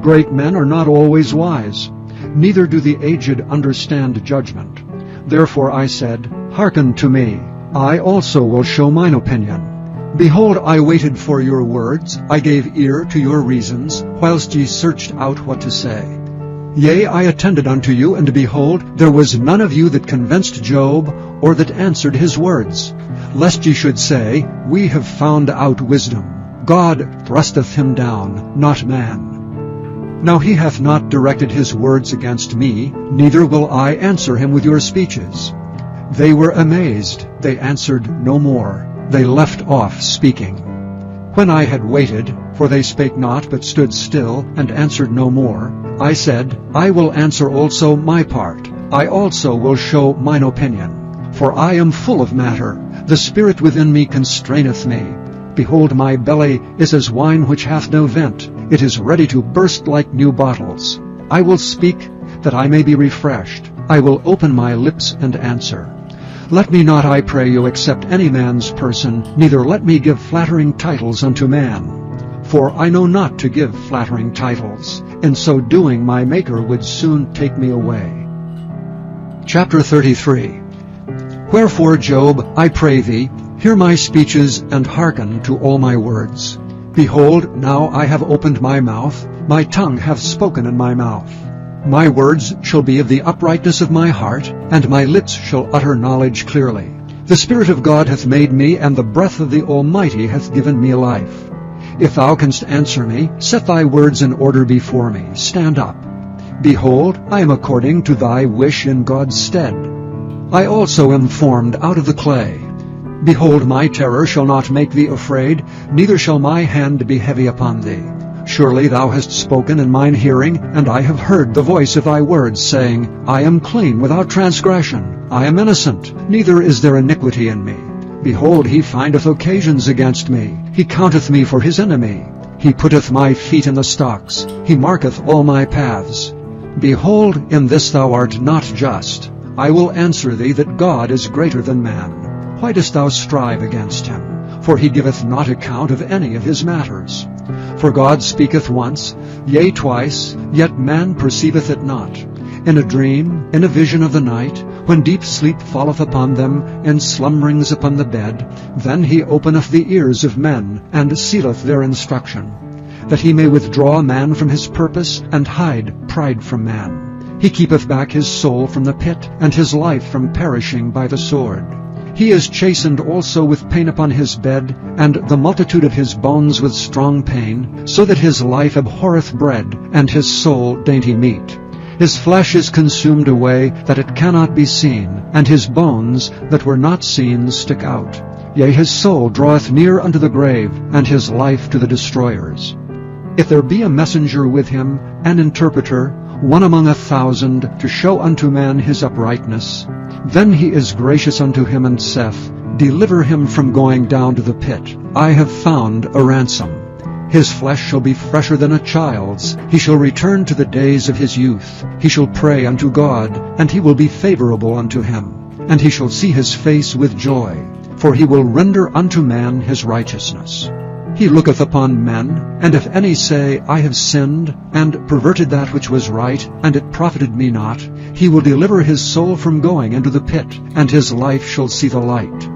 Great men are not always wise, neither do the aged understand judgment. Therefore I said, Hearken to me. I also will show mine opinion. Behold, I waited for your words, I gave ear to your reasons, whilst ye searched out what to say. Yea, I attended unto you, and behold, there was none of you that convinced Job, or that answered his words. Lest ye should say, We have found out wisdom. God thrusteth him down, not man. Now he hath not directed his words against me, neither will I answer him with your speeches. They were amazed, they answered no more, they left off speaking. When I had waited, for they spake not, but stood still, and answered no more, I said, I will answer also my part, I also will show mine opinion. For I am full of matter, the spirit within me constraineth me. Behold, my belly is as wine which hath no vent, it is ready to burst like new bottles. I will speak, that I may be refreshed, I will open my lips and answer. Let me not, I pray you, accept any man's person, neither let me give flattering titles unto man. For I know not to give flattering titles. In so doing my Maker would soon take me away. Chapter 33. Wherefore, Job, I pray thee, hear my speeches, and hearken to all my words. Behold, now I have opened my mouth, my tongue hath spoken in my mouth. My words shall be of the uprightness of my heart, and my lips shall utter knowledge clearly. The Spirit of God hath made me, and the breath of the Almighty hath given me life. If thou canst answer me, set thy words in order before me. Stand up. Behold, I am according to thy wish in God's stead. I also am formed out of the clay. Behold, my terror shall not make thee afraid, neither shall my hand be heavy upon thee. Surely thou hast spoken in mine hearing, and I have heard the voice of thy words, saying, I am clean without transgression. I am innocent, neither is there iniquity in me. Behold, he findeth occasions against me. He counteth me for his enemy. He putteth my feet in the stocks. He marketh all my paths. Behold, in this thou art not just. I will answer thee that God is greater than man. Why dost thou strive against him? For he giveth not account of any of his matters. For God speaketh once, yea twice, yet man perceiveth it not. In a dream, in a vision of the night, when deep sleep falleth upon them, and slumberings upon the bed, then he openeth the ears of men, and sealeth their instruction, that he may withdraw man from his purpose, and hide pride from man. He keepeth back his soul from the pit, and his life from perishing by the sword. He is chastened also with pain upon his bed, and the multitude of his bones with strong pain, so that his life abhorreth bread, and his soul dainty meat. His flesh is consumed away, that it cannot be seen, and his bones that were not seen stick out. Yea, his soul draweth near unto the grave, and his life to the destroyers. If there be a messenger with him, an interpreter, one among 1,000, to show unto man his uprightness, then he is gracious unto him, and saith, Deliver him from going down to the pit. I have found a ransom. His flesh shall be fresher than a child's. He shall return to the days of his youth. He shall pray unto God, and he will be favorable unto him. And he shall see his face with joy, for he will render unto man his righteousness. He looketh upon men, and if any say, I have sinned, and perverted that which was right, and it profited me not, he will deliver his soul from going into the pit, and his life shall see the light.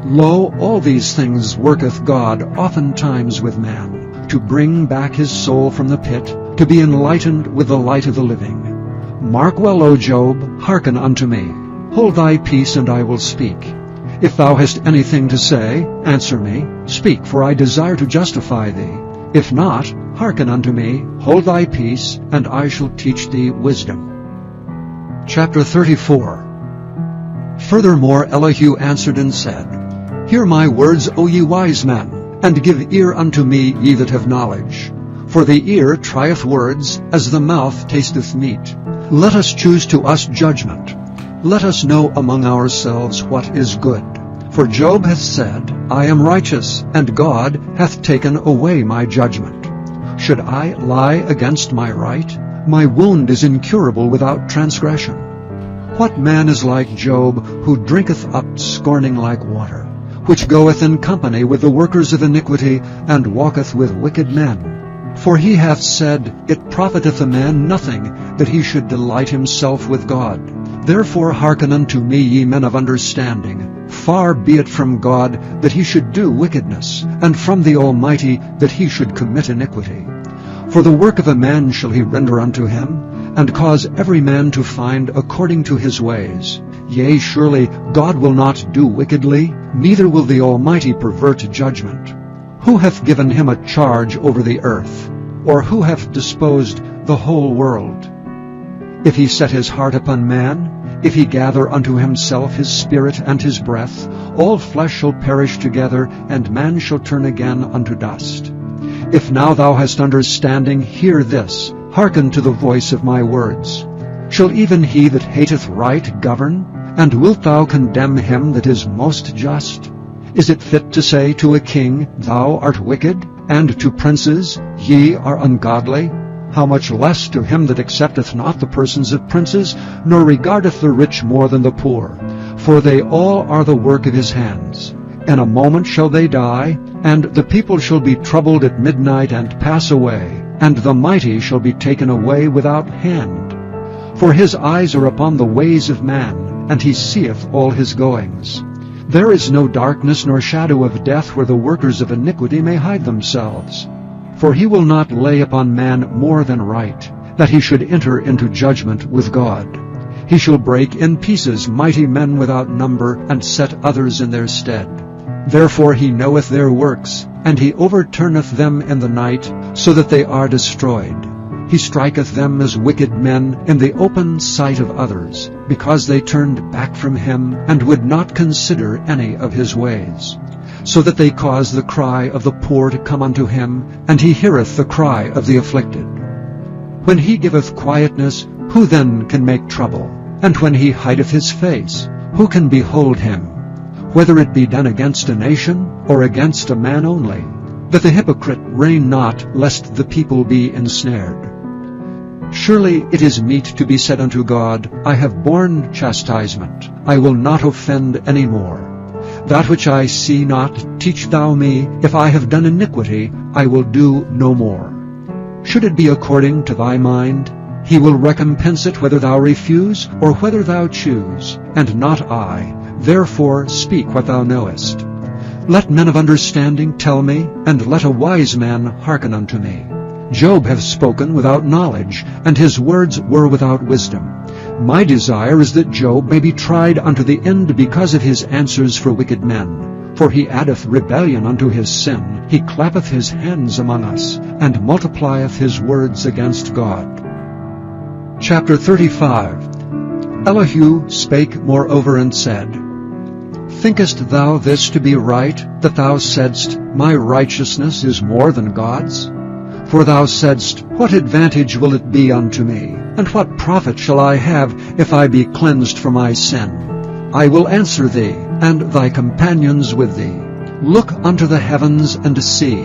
Lo, all these things worketh God oftentimes with man, to bring back his soul from the pit, to be enlightened with the light of the living. Mark well, O Job, hearken unto me. Hold thy peace, and I will speak. If thou hast anything to say, answer me. Speak, for I desire to justify thee. If not, hearken unto me, hold thy peace, and I shall teach thee wisdom. Chapter 34. Furthermore Elihu answered and said, Hear my words, O ye wise men, and give ear unto me, ye that have knowledge. For the ear trieth words, as the mouth tasteth meat. Let us choose to us judgment. Let us know among ourselves what is good. For Job hath said, I am righteous, and God hath taken away my judgment. Should I lie against my right? My wound is incurable without transgression. What man is like Job, who drinketh up scorning like water, which goeth in company with the workers of iniquity, and walketh with wicked men? For he hath said, It profiteth a man nothing, that he should delight himself with God. Therefore hearken unto me, ye men of understanding. Far be it from God that he should do wickedness, and from the Almighty that he should commit iniquity. For the work of a man shall he render unto him, and cause every man to find according to his ways. Yea, surely God will not do wickedly, neither will the Almighty pervert judgment. Who hath given him a charge over the earth? Or who hath disposed the whole world? If he set his heart upon man, if he gather unto himself his spirit and his breath, all flesh shall perish together, and man shall turn again unto dust. If now thou hast understanding, hear this, hearken to the voice of my words. Shall even he that hateth right govern? And wilt thou condemn him that is most just? Is it fit to say to a king, Thou art wicked, and to princes, Ye are ungodly? How much less to him that accepteth not the persons of princes, nor regardeth the rich more than the poor? For they all are the work of his hands. In a moment shall they die, and the people shall be troubled at midnight and pass away, and the mighty shall be taken away without hand. For his eyes are upon the ways of man, and he seeth all his goings. There is no darkness nor shadow of death where the workers of iniquity may hide themselves. For he will not lay upon man more than right, that he should enter into judgment with God. He shall break in pieces mighty men without number, and set others in their stead. Therefore he knoweth their works, and he overturneth them in the night, so that they are destroyed. He striketh them as wicked men in the open sight of others, because they turned back from him, and would not consider any of his ways. So that they cause the cry of the poor to come unto him, and he heareth the cry of the afflicted. When he giveth quietness, who then can make trouble? And when he hideth his face, who can behold him? Whether it be done against a nation, or against a man only, that the hypocrite reign not, lest the people be ensnared. Surely it is meet to be said unto God, I have borne chastisement, I will not offend any more. That which I see not, teach thou me. If I have done iniquity, I will do no more. Should it be according to thy mind, he will recompense it whether thou refuse, or whether thou choose, and not I. Therefore speak what thou knowest. Let men of understanding tell me, and let a wise man hearken unto me. Job hath spoken without knowledge, and his words were without wisdom. My desire is that Job may be tried unto the end because of his answers for wicked men. For he addeth rebellion unto his sin, he clappeth his hands among us, and multiplieth his words against God. Chapter 35. Elihu spake moreover and said, Thinkest thou this to be right, that thou saidst, My righteousness is more than God's? For thou saidst, What advantage will it be unto me? And what profit shall I have if I be cleansed from my sin? I will answer thee, and thy companions with thee. Look unto the heavens and see,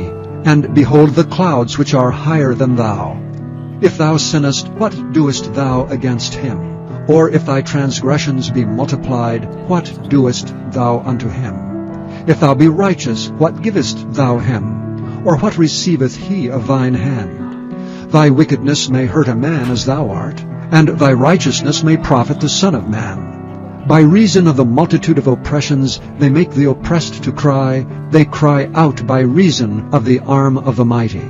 and behold the clouds which are higher than thou. If thou sinnest, what doest thou against him? Or if thy transgressions be multiplied, what doest thou unto him? If thou be righteous, what givest thou him? Or what receiveth he of thine hand? Thy wickedness may hurt a man as thou art, and thy righteousness may profit the Son of Man. By reason of the multitude of oppressions they make the oppressed to cry, they cry out by reason of the arm of the mighty.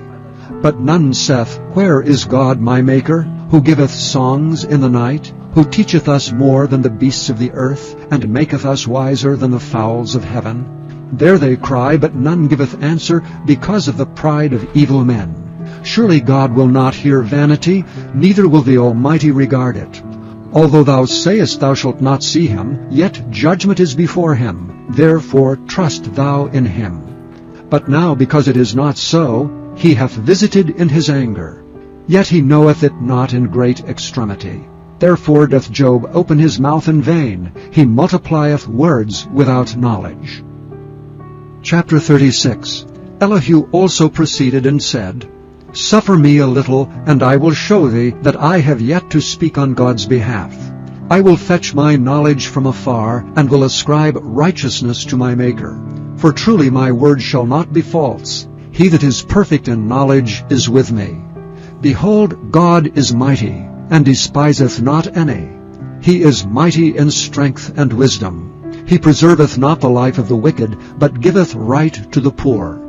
But none saith, Where is God my Maker, who giveth songs in the night, who teacheth us more than the beasts of the earth, and maketh us wiser than the fowls of heaven? There they cry, but none giveth answer, because of the pride of evil men. Surely God will not hear vanity, neither will the Almighty regard it. Although thou sayest thou shalt not see him, yet judgment is before him. Therefore trust thou in him. But now, because it is not so, he hath visited in his anger. Yet he knoweth it not in great extremity. Therefore doth Job open his mouth in vain. He multiplieth words without knowledge. Chapter 36. Elihu also proceeded and said, Suffer me a little, and I will show thee that I have yet to speak on God's behalf. I will fetch my knowledge from afar, and will ascribe righteousness to my Maker. For truly my word shall not be false. He that is perfect in knowledge is with me. Behold, God is mighty, and despiseth not any. He is mighty in strength and wisdom. He preserveth not the life of the wicked, but giveth right to the poor.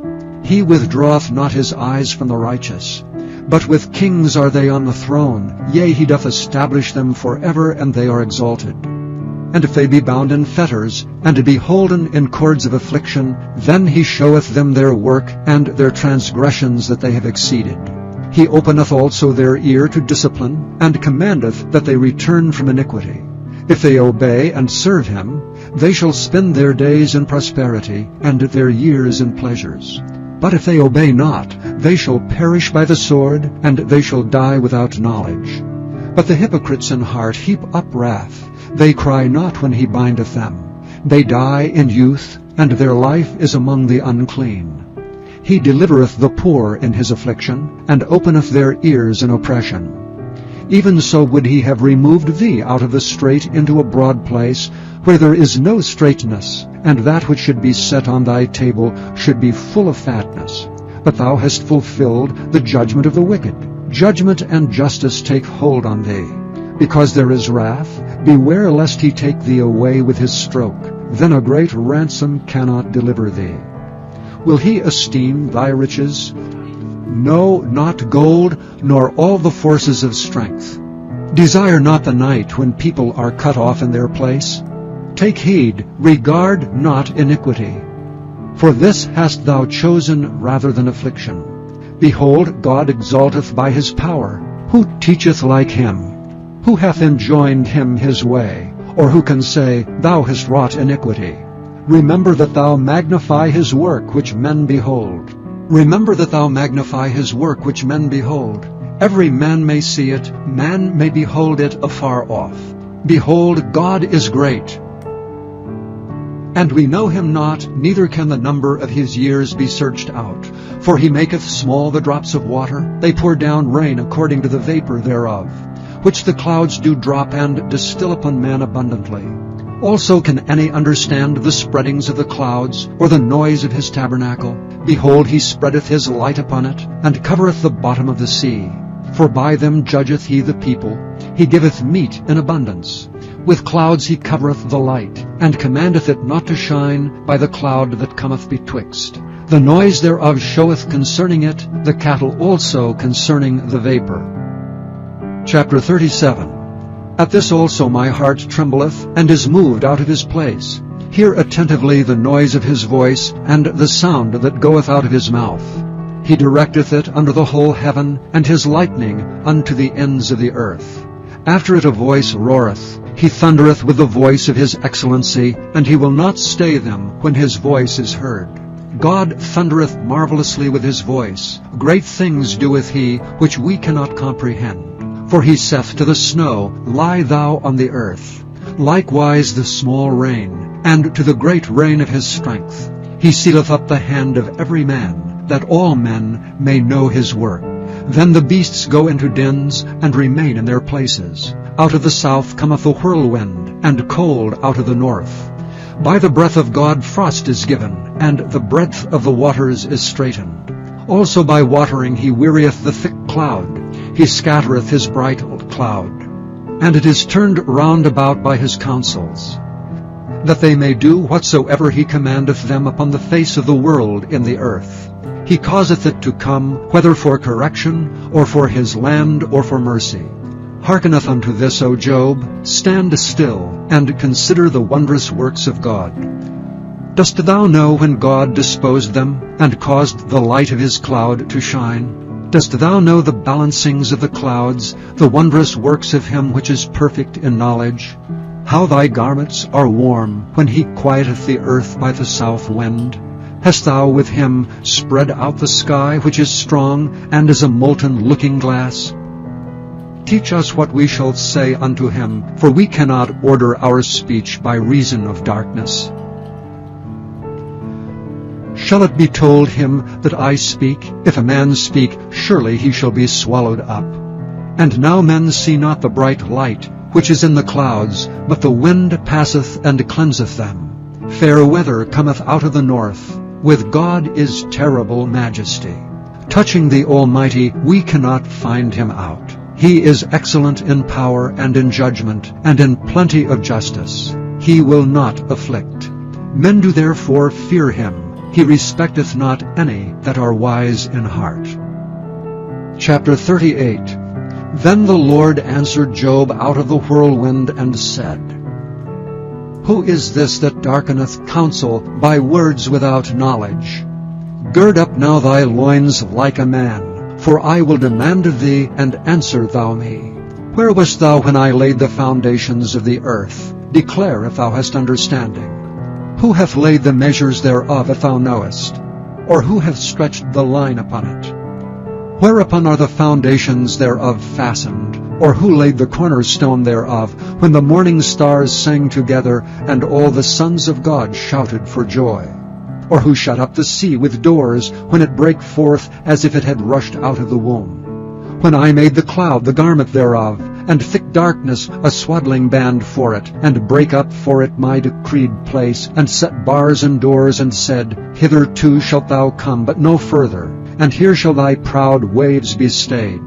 He withdraweth not his eyes from the righteous. But with kings are they on the throne, yea, he doth establish them forever, and they are exalted. And if they be bound in fetters, and be holden in cords of affliction, then he showeth them their work, and their transgressions that they have exceeded. He openeth also their ear to discipline, and commandeth that they return from iniquity. If they obey and serve him, they shall spend their days in prosperity, and their years in pleasures. But if they obey not, they shall perish by the sword, and they shall die without knowledge. But the hypocrites in heart heap up wrath. They cry not when he bindeth them. They die in youth, and their life is among the unclean. He delivereth the poor in his affliction, and openeth their ears in oppression. Even so would he have removed thee out of the strait into a broad place, where there is no straightness, and that which should be set on thy table should be full of fatness. But thou hast fulfilled the judgment of the wicked. Judgment and justice take hold on thee. Because there is wrath, beware lest he take thee away with his stroke. then a great ransom cannot deliver thee. Will he esteem thy riches? No, not gold, nor all the forces of strength. Desire not the night when people are cut off in their place. Take heed, regard not iniquity. For this hast thou chosen rather than affliction. Behold, God exalteth by his power. Who teacheth like him? Who hath enjoined him his way? Or who can say, Thou hast wrought iniquity? Remember that thou magnify his work which men behold. Remember that thou magnify his work which men behold. Every man may see it, man may behold it afar off. Behold, God is great. And we know him not, neither can the number of his years be searched out. For he maketh small the drops of water, they pour down rain according to the vapor thereof, which the clouds do drop and distill upon man abundantly. Also can any understand the spreadings of the clouds, or the noise of his tabernacle? Behold, he spreadeth his light upon it, and covereth the bottom of the sea. For by them judgeth he the people. He giveth meat in abundance. With clouds he covereth the light, and commandeth it not to shine by the cloud that cometh betwixt. The noise thereof showeth concerning it, the cattle also concerning the vapor. Chapter 37. At this also my heart trembleth, and is moved out of his place. Hear attentively the noise of his voice, and the sound that goeth out of his mouth. He directeth it under the whole heaven, and his lightning unto the ends of the earth. After it a voice roareth. He thundereth with the voice of his excellency, and he will not stay them when his voice is heard. God thundereth marvelously with his voice. Great things doeth he, which we cannot comprehend. For he saith to the snow, Lie thou on the earth. Likewise the small rain, and to the great rain of his strength. He sealeth up the hand of every man, that all men may know his work. Then the beasts go into dens, and remain in their places. Out of the south cometh a whirlwind, and cold out of the north. By the breath of God frost is given, and the breadth of the waters is straitened. Also by watering he wearieth the thick cloud. He scattereth his bright cloud. And it is turned round about by his counsels, that they may do whatsoever he commandeth them upon the face of the world in the earth. He causeth it to come, whether for correction, or for his land, or for mercy. Hearkeneth unto this, O Job. Stand still, and consider the wondrous works of God. Dost thou know when God disposed them, and caused the light of his cloud to shine? Dost thou know the balancings of the clouds, the wondrous works of him which is perfect in knowledge? How thy garments are warm, when he quieteth the earth by the south wind. Hast thou with him spread out the sky, which is strong, and is a molten looking-glass? Teach us what we shall say unto him, for we cannot order our speech by reason of darkness. Shall it be told him that I speak? If a man speak, surely he shall be swallowed up. And now men see not the bright light, which is in the clouds, but the wind passeth and cleanseth them. Fair weather cometh out of the north. With God is terrible majesty. Touching the Almighty, we cannot find him out. He is excellent in power and in judgment, and in plenty of justice. He will not afflict. Men do therefore fear him. He respecteth not any that are wise in heart. Chapter 38. Then the Lord answered Job out of the whirlwind and said, Who is this that darkeneth counsel by words without knowledge? Gird up now thy loins like a man, for I will demand of thee, and answer thou me. Where wast thou when I laid the foundations of the earth? Declare if thou hast understanding. Who hath laid the measures thereof, if thou knowest? Or who hath stretched the line upon it? Whereupon are the foundations thereof fastened? Or who laid the cornerstone thereof, when the morning stars sang together, and all the sons of God shouted for joy? Or who shut up the sea with doors, when it brake forth as if it had rushed out of the womb? When I made the cloud the garment thereof, and thick darkness a swaddling band for it, and brake up for it my decreed place, and set bars and doors, and said, Hitherto shalt thou come, but no further, and here shall thy proud waves be stayed.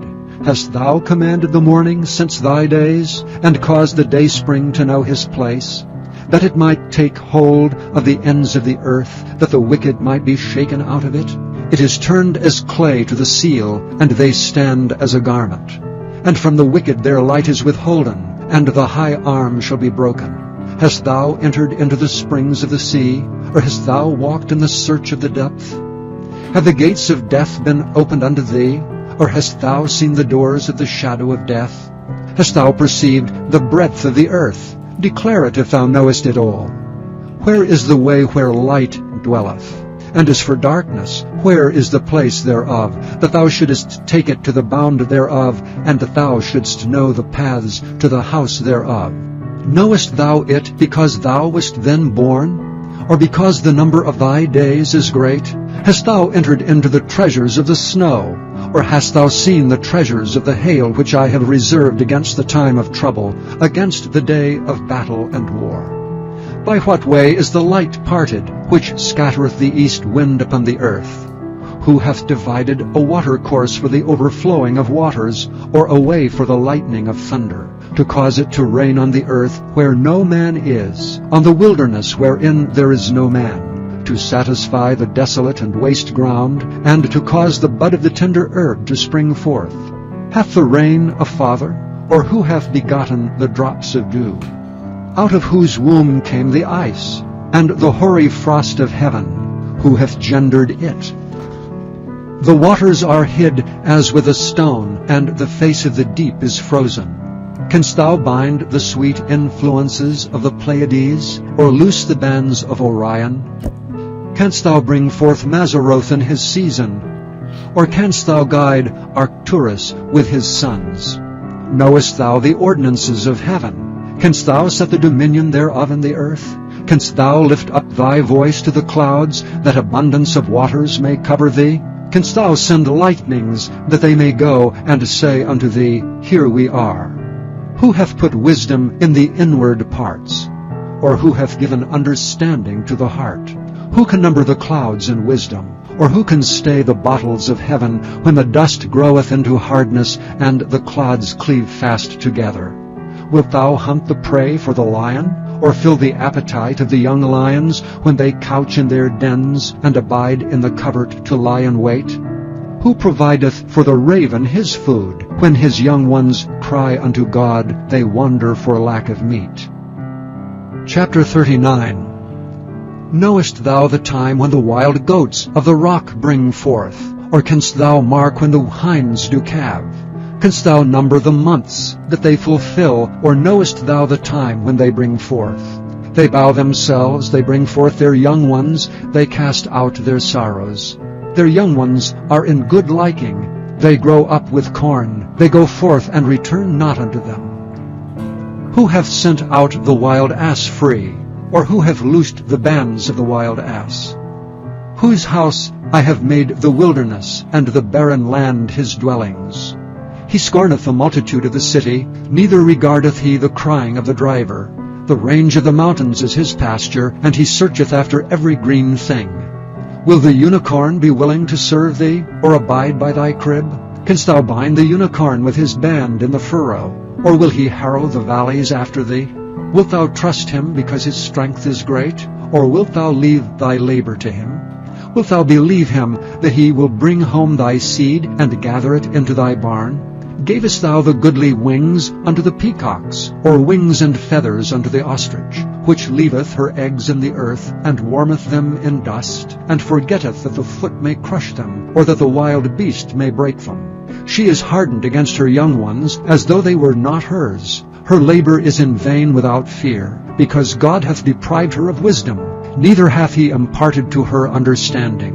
Hast thou commanded the morning since thy days, and caused the dayspring to know his place? that it might take hold of the ends of the earth, that the wicked might be shaken out of it? It is turned as clay to the seal, and they stand as a garment. And from the wicked their light is withholden, and the high arm shall be broken. Hast thou entered into the springs of the sea, or hast thou walked in the search of the depth? Have the gates of death been opened unto thee, or hast thou seen the doors of the shadow of death? Hast thou perceived the breadth of the earth? Declare it if thou knowest it all. Where is the way where light dwelleth? And as for darkness, where is the place thereof, that thou shouldest take it to the bound thereof, and that thou shouldst know the paths to the house thereof? Knowest thou it because thou wast then born, or because the number of thy days is great? Hast thou entered into the treasures of the snow, or hast thou seen the treasures of the hail which I have reserved against the time of trouble, against the day of battle and war? By what way is the light parted, which scattereth the east wind upon the earth? Who hath divided a watercourse for the overflowing of waters, or a way for the lightning of thunder, to cause it to rain on the earth where no man is, on the wilderness wherein there is no man, to satisfy the desolate and waste ground, and to cause the bud of the tender herb to spring forth? Hath the rain a father, or who hath begotten the drops of dew? Out of whose womb came the ice, and the hoary frost of heaven? Who hath gendered it? The waters are hid as with a stone, and the face of the deep is frozen. Canst thou bind the sweet influences of the Pleiades, or loose the bands of Orion? Canst thou bring forth Mazzaroth in his season, or canst thou guide Arcturus with his sons? Knowest thou the ordinances of heaven? Canst thou set the dominion thereof in the earth? Canst thou lift up thy voice to the clouds, that abundance of waters may cover thee? Canst thou send lightnings, that they may go and say unto thee, Here we are? Who hath put wisdom in the inward parts? Or who hath given understanding to the heart? Who can number the clouds in wisdom? Or who can stay the bottles of heaven, when the dust groweth into hardness, and the clods cleave fast together? Wilt thou hunt the prey for the lion, or fill the appetite of the young lions, when they couch in their dens, and abide in the covert to lie in wait? Who provideth for the raven his food? When his young ones cry unto God, they wander for lack of meat. Chapter 39. Knowest thou the time when the wild goats of the rock bring forth? Or canst thou mark when the hinds do calve? Canst thou number the months that they fulfill, or knowest thou the time when they bring forth? They bow themselves, they bring forth their young ones, they cast out their sorrows. Their young ones are in good liking, they grow up with corn, they go forth and return not unto them. Who hath sent out the wild ass free, or who hath loosed the bands of the wild ass? Whose house I have made the wilderness, and the barren land his dwellings. He scorneth the multitude of the city, neither regardeth he the crying of the driver. The range of the mountains is his pasture, and he searcheth after every green thing. Will the unicorn be willing to serve thee, or abide by thy crib? Canst thou bind the unicorn with his band in the furrow, or will he harrow the valleys after thee? Wilt thou trust him because his strength is great, or wilt thou leave thy labor to him? Wilt thou believe him that he will bring home thy seed, and gather it into thy barn? Gavest thou the goodly wings unto the peacocks, or wings and feathers unto the ostrich, which leaveth her eggs in the earth, and warmeth them in dust, and forgetteth that the foot may crush them, or that the wild beast may break them? She is hardened against her young ones, as though they were not hers. Her labor is in vain without fear, because God hath deprived her of wisdom, neither hath he imparted to her understanding.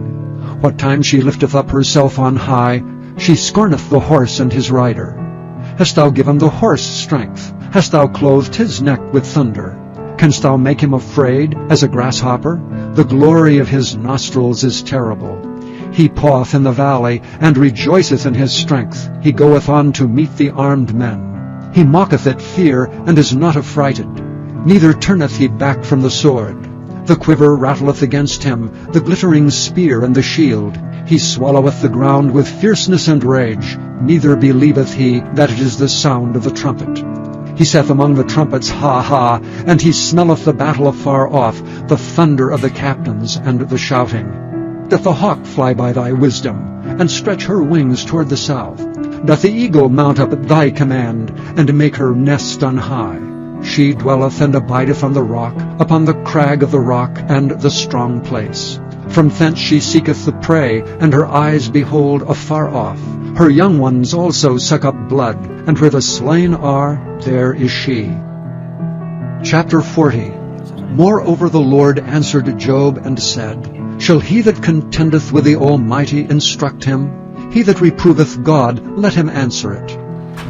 What time she lifteth up herself on high, she scorneth the horse and his rider. Hast thou given the horse strength? Hast thou clothed his neck with thunder? Canst thou make him afraid as a grasshopper? The glory of his nostrils is terrible. He paweth in the valley, and rejoiceth in his strength. He goeth on to meet the armed men. He mocketh at fear, and is not affrighted. Neither turneth he back from the sword. The quiver rattleth against him, the glittering spear and the shield. He swalloweth the ground with fierceness and rage, neither believeth he that it is the sound of the trumpet. He saith among the trumpets, Ha, ha, and he smelleth the battle afar off, the thunder of the captains and the shouting. Doth the hawk fly by thy wisdom, and stretch her wings toward the south? Doth the eagle mount up at thy command, and make her nest on high? She dwelleth and abideth on the rock, upon the crag of the rock and the strong place. From thence she seeketh the prey, and her eyes behold afar off. Her young ones also suck up blood, and where the slain are, there is she. Chapter 40. Moreover the Lord answered Job and said, Shall he that contendeth with the Almighty instruct him? He that reproveth God, let him answer it.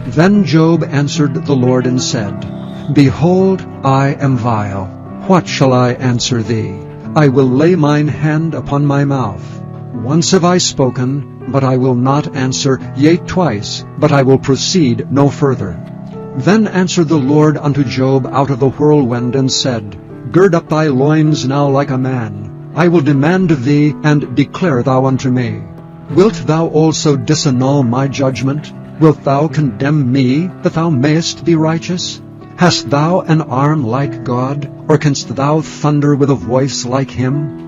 Then Job answered the Lord and said, Behold, I am vile. What shall I answer thee? I will lay mine hand upon my mouth. Once have I spoken, but I will not answer, yea, twice, but I will proceed no further. Then answered the Lord unto Job out of the whirlwind, and said, Gird up thy loins now like a man. I will demand of thee, and declare thou unto me. Wilt thou also disannul my judgment? Wilt thou condemn me, that thou mayest be righteous? Hast thou an arm like God, or canst thou thunder with a voice like him?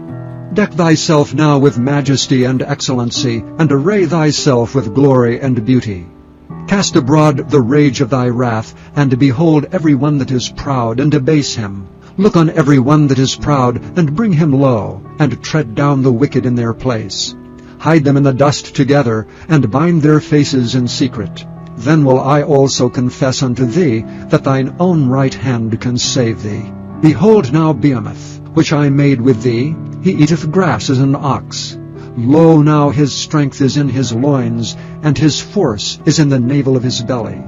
Deck thyself now with majesty and excellency, and array thyself with glory and beauty. Cast abroad the rage of thy wrath, and behold every one that is proud, and abase him. Look on every one that is proud, and bring him low, and tread down the wicked in their place. Hide them in the dust together, and bind their faces in secret. Then will I also confess unto thee, that thine own right hand can save thee. Behold now Behemoth, which I made with thee, he eateth grass as an ox. Lo, now his strength is in his loins, and his force is in the navel of his belly.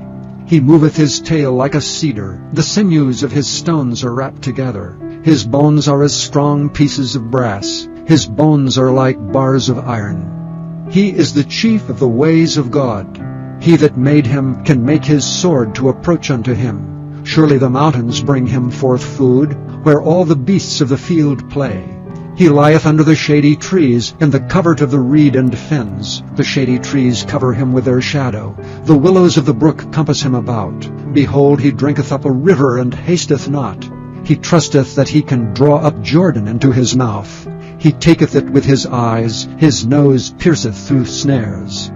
He moveth his tail like a cedar, the sinews of his stones are wrapped together. His bones are as strong pieces of brass, his bones are like bars of iron. He is the chief of the ways of God. He that made him can make his sword to approach unto him. Surely the mountains bring him forth food, where all the beasts of the field play. He lieth under the shady trees, in the covert of the reed and fens. The shady trees cover him with their shadow. The willows of the brook compass him about. Behold, he drinketh up a river, and hasteth not. He trusteth that he can draw up Jordan into his mouth. He taketh it with his eyes, his nose pierceth through snares.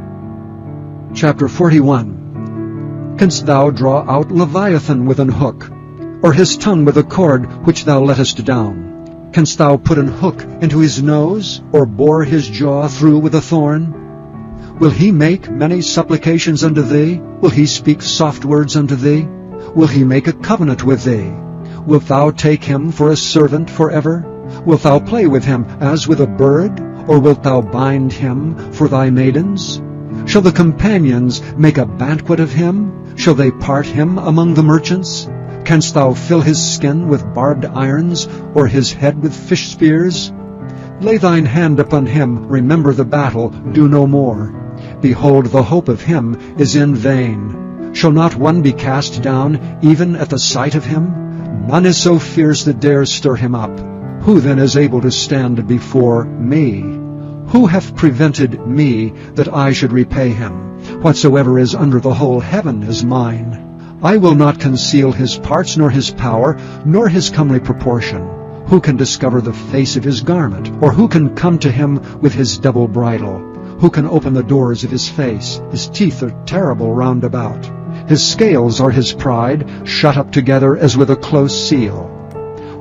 Chapter 41. Canst thou draw out Leviathan with an hook, or his tongue with a cord which thou lettest down? Canst thou put an hook into his nose, or bore his jaw through with a thorn? Will he make many supplications unto thee? Will he speak soft words unto thee? Will he make a covenant with thee? Wilt thou take him for a servant forever? Wilt thou play with him as with a bird, or wilt thou bind him for thy maidens? Shall the companions make a banquet of him? Shall they part him among the merchants? Canst thou fill his skin with barbed irons, or his head with fish spears? Lay thine hand upon him, remember the battle, do no more. Behold, the hope of him is in vain. Shall not one be cast down, even at the sight of him? None is so fierce that dares stir him up. Who then is able to stand before me? Who hath prevented me that I should repay him? Whatsoever is under the whole heaven is mine. I will not conceal his parts, nor his power, nor his comely proportion. Who can discover the face of his garment? Or who can come to him with his double bridle? Who can open the doors of his face? His teeth are terrible round about. His scales are his pride, shut up together as with a close seal.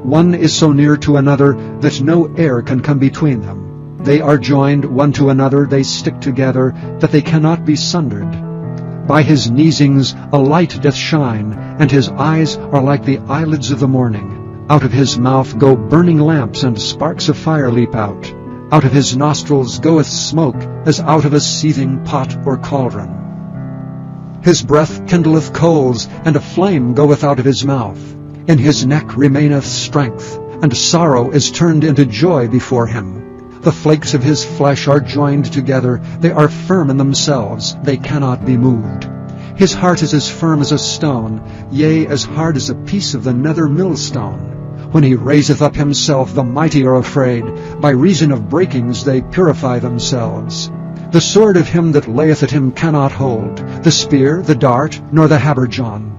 One is so near to another that no air can come between them. They are joined one to another, they stick together, that they cannot be sundered. By his neesings a light doth shine, and his eyes are like the eyelids of the morning. Out of his mouth go burning lamps, and sparks of fire leap out. Out of his nostrils goeth smoke, as out of a seething pot or cauldron. His breath kindleth coals, and a flame goeth out of his mouth. In his neck remaineth strength, and sorrow is turned into joy before him. The flakes of his flesh are joined together, they are firm in themselves, they cannot be moved. His heart is as firm as a stone, yea, as hard as a piece of the nether millstone. When he raiseth up himself, the mighty are afraid. By reason of breakings they purify themselves. The sword of him that layeth at him cannot hold, the spear, the dart, nor the habergeon.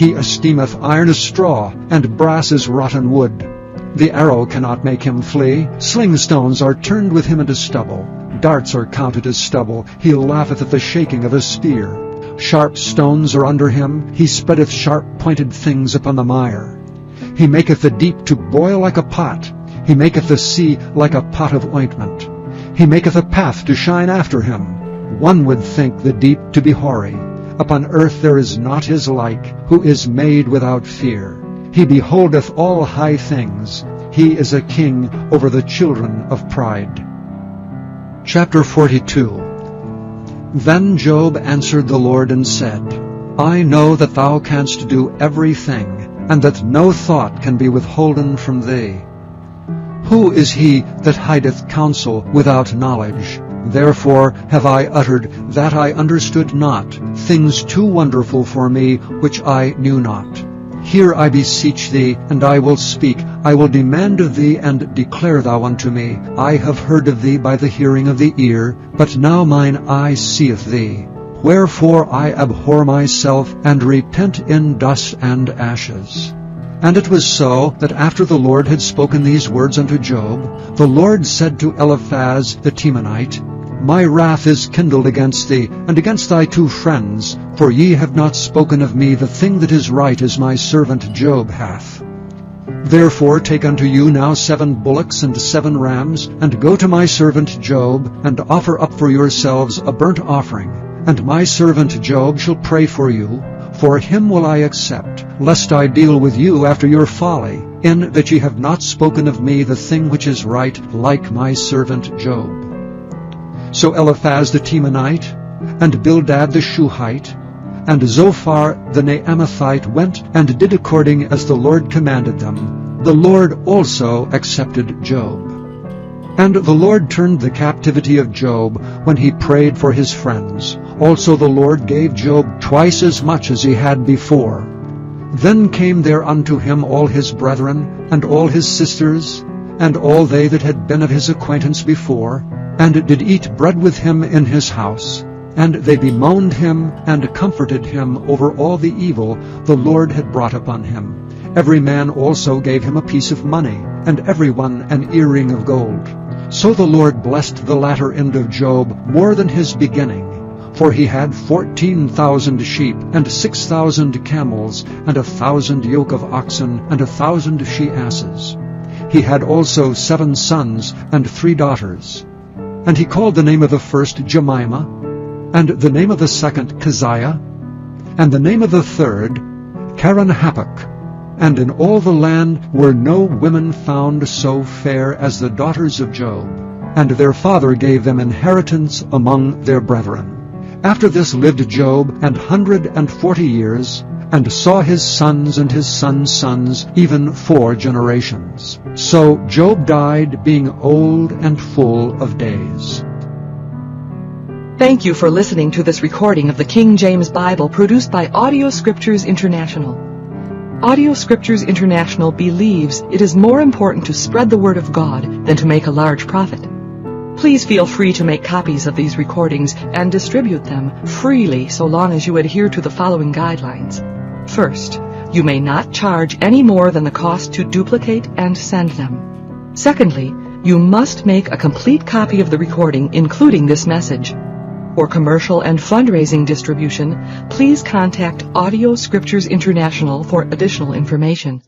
He esteemeth iron as straw, and brass as rotten wood. The arrow cannot make him flee. Sling stones are turned with him into stubble. Darts are counted as stubble. He laugheth at the shaking of a spear. Sharp stones are under him. He spreadeth sharp-pointed things upon the mire. He maketh the deep to boil like a pot. He maketh the sea like a pot of ointment. He maketh a path to shine after him. One would think the deep to be hoary. Upon earth there is not his like, who is made without fear. He beholdeth all high things. He is a king over the children of pride. Chapter 42. Then Job answered the Lord and said, I know that thou canst do everything, and that no thought can be withholden from thee. Who is he that hideth counsel without knowledge? Therefore have I uttered that I understood not, things too wonderful for me, which I knew not. Hear, I beseech thee, and I will speak. I will demand of thee, and declare thou unto me. I have heard of thee by the hearing of the ear, but now mine eye seeth thee. Wherefore I abhor myself, and repent in dust and ashes. And it was so, that after the Lord had spoken these words unto Job, the Lord said to Eliphaz the Temanite, My wrath is kindled against thee, and against thy 2 friends, for ye have not spoken of me the thing that is right as my servant Job hath. Therefore take unto you now 7 bullocks and 7 rams, and go to my servant Job, and offer up for yourselves a burnt offering. And my servant Job shall pray for you, for him will I accept, lest I deal with you after your folly, in that ye have not spoken of me the thing which is right, like my servant Job. So Eliphaz the Temanite, and Bildad the Shuhite, and Zophar the Naamathite went and did according as the Lord commanded them. The Lord also accepted Job. And the Lord turned the captivity of Job when he prayed for his friends. Also the Lord gave Job twice as much as he had before. Then came there unto him all his brethren, and all his sisters, and all they that had been of his acquaintance before, and did eat bread with him in his house. And they bemoaned him, and comforted him over all the evil the Lord had brought upon him. Every man also gave him a piece of money, and every one an earring of gold. So the Lord blessed the latter end of Job more than his beginning, for he had 14,000 sheep, and 6,000 camels, and 1,000 yoke of oxen, and 1,000 she-asses. He had also 7 sons and 3 daughters. And he called the name of the first Jemimah, and the name of the second Keziah, and the name of the third Karen-Happuch. And in all the land were no women found so fair as the daughters of Job, and their father gave them inheritance among their brethren. After this lived Job 140 years, and saw his sons and his sons' sons, even 4 generations. So Job died, being old and full of days. Thank you for listening to this recording of the King James Bible produced by Audio Scriptures International. Audio Scriptures International believes it is more important to spread the Word of God than to make a large profit. Please feel free to make copies of these recordings and distribute them freely so long as you adhere to the following guidelines. First, you may not charge any more than the cost to duplicate and send them. Secondly, you must make a complete copy of the recording, including this message. For commercial and fundraising distribution, please contact Audio Scriptures International for additional information.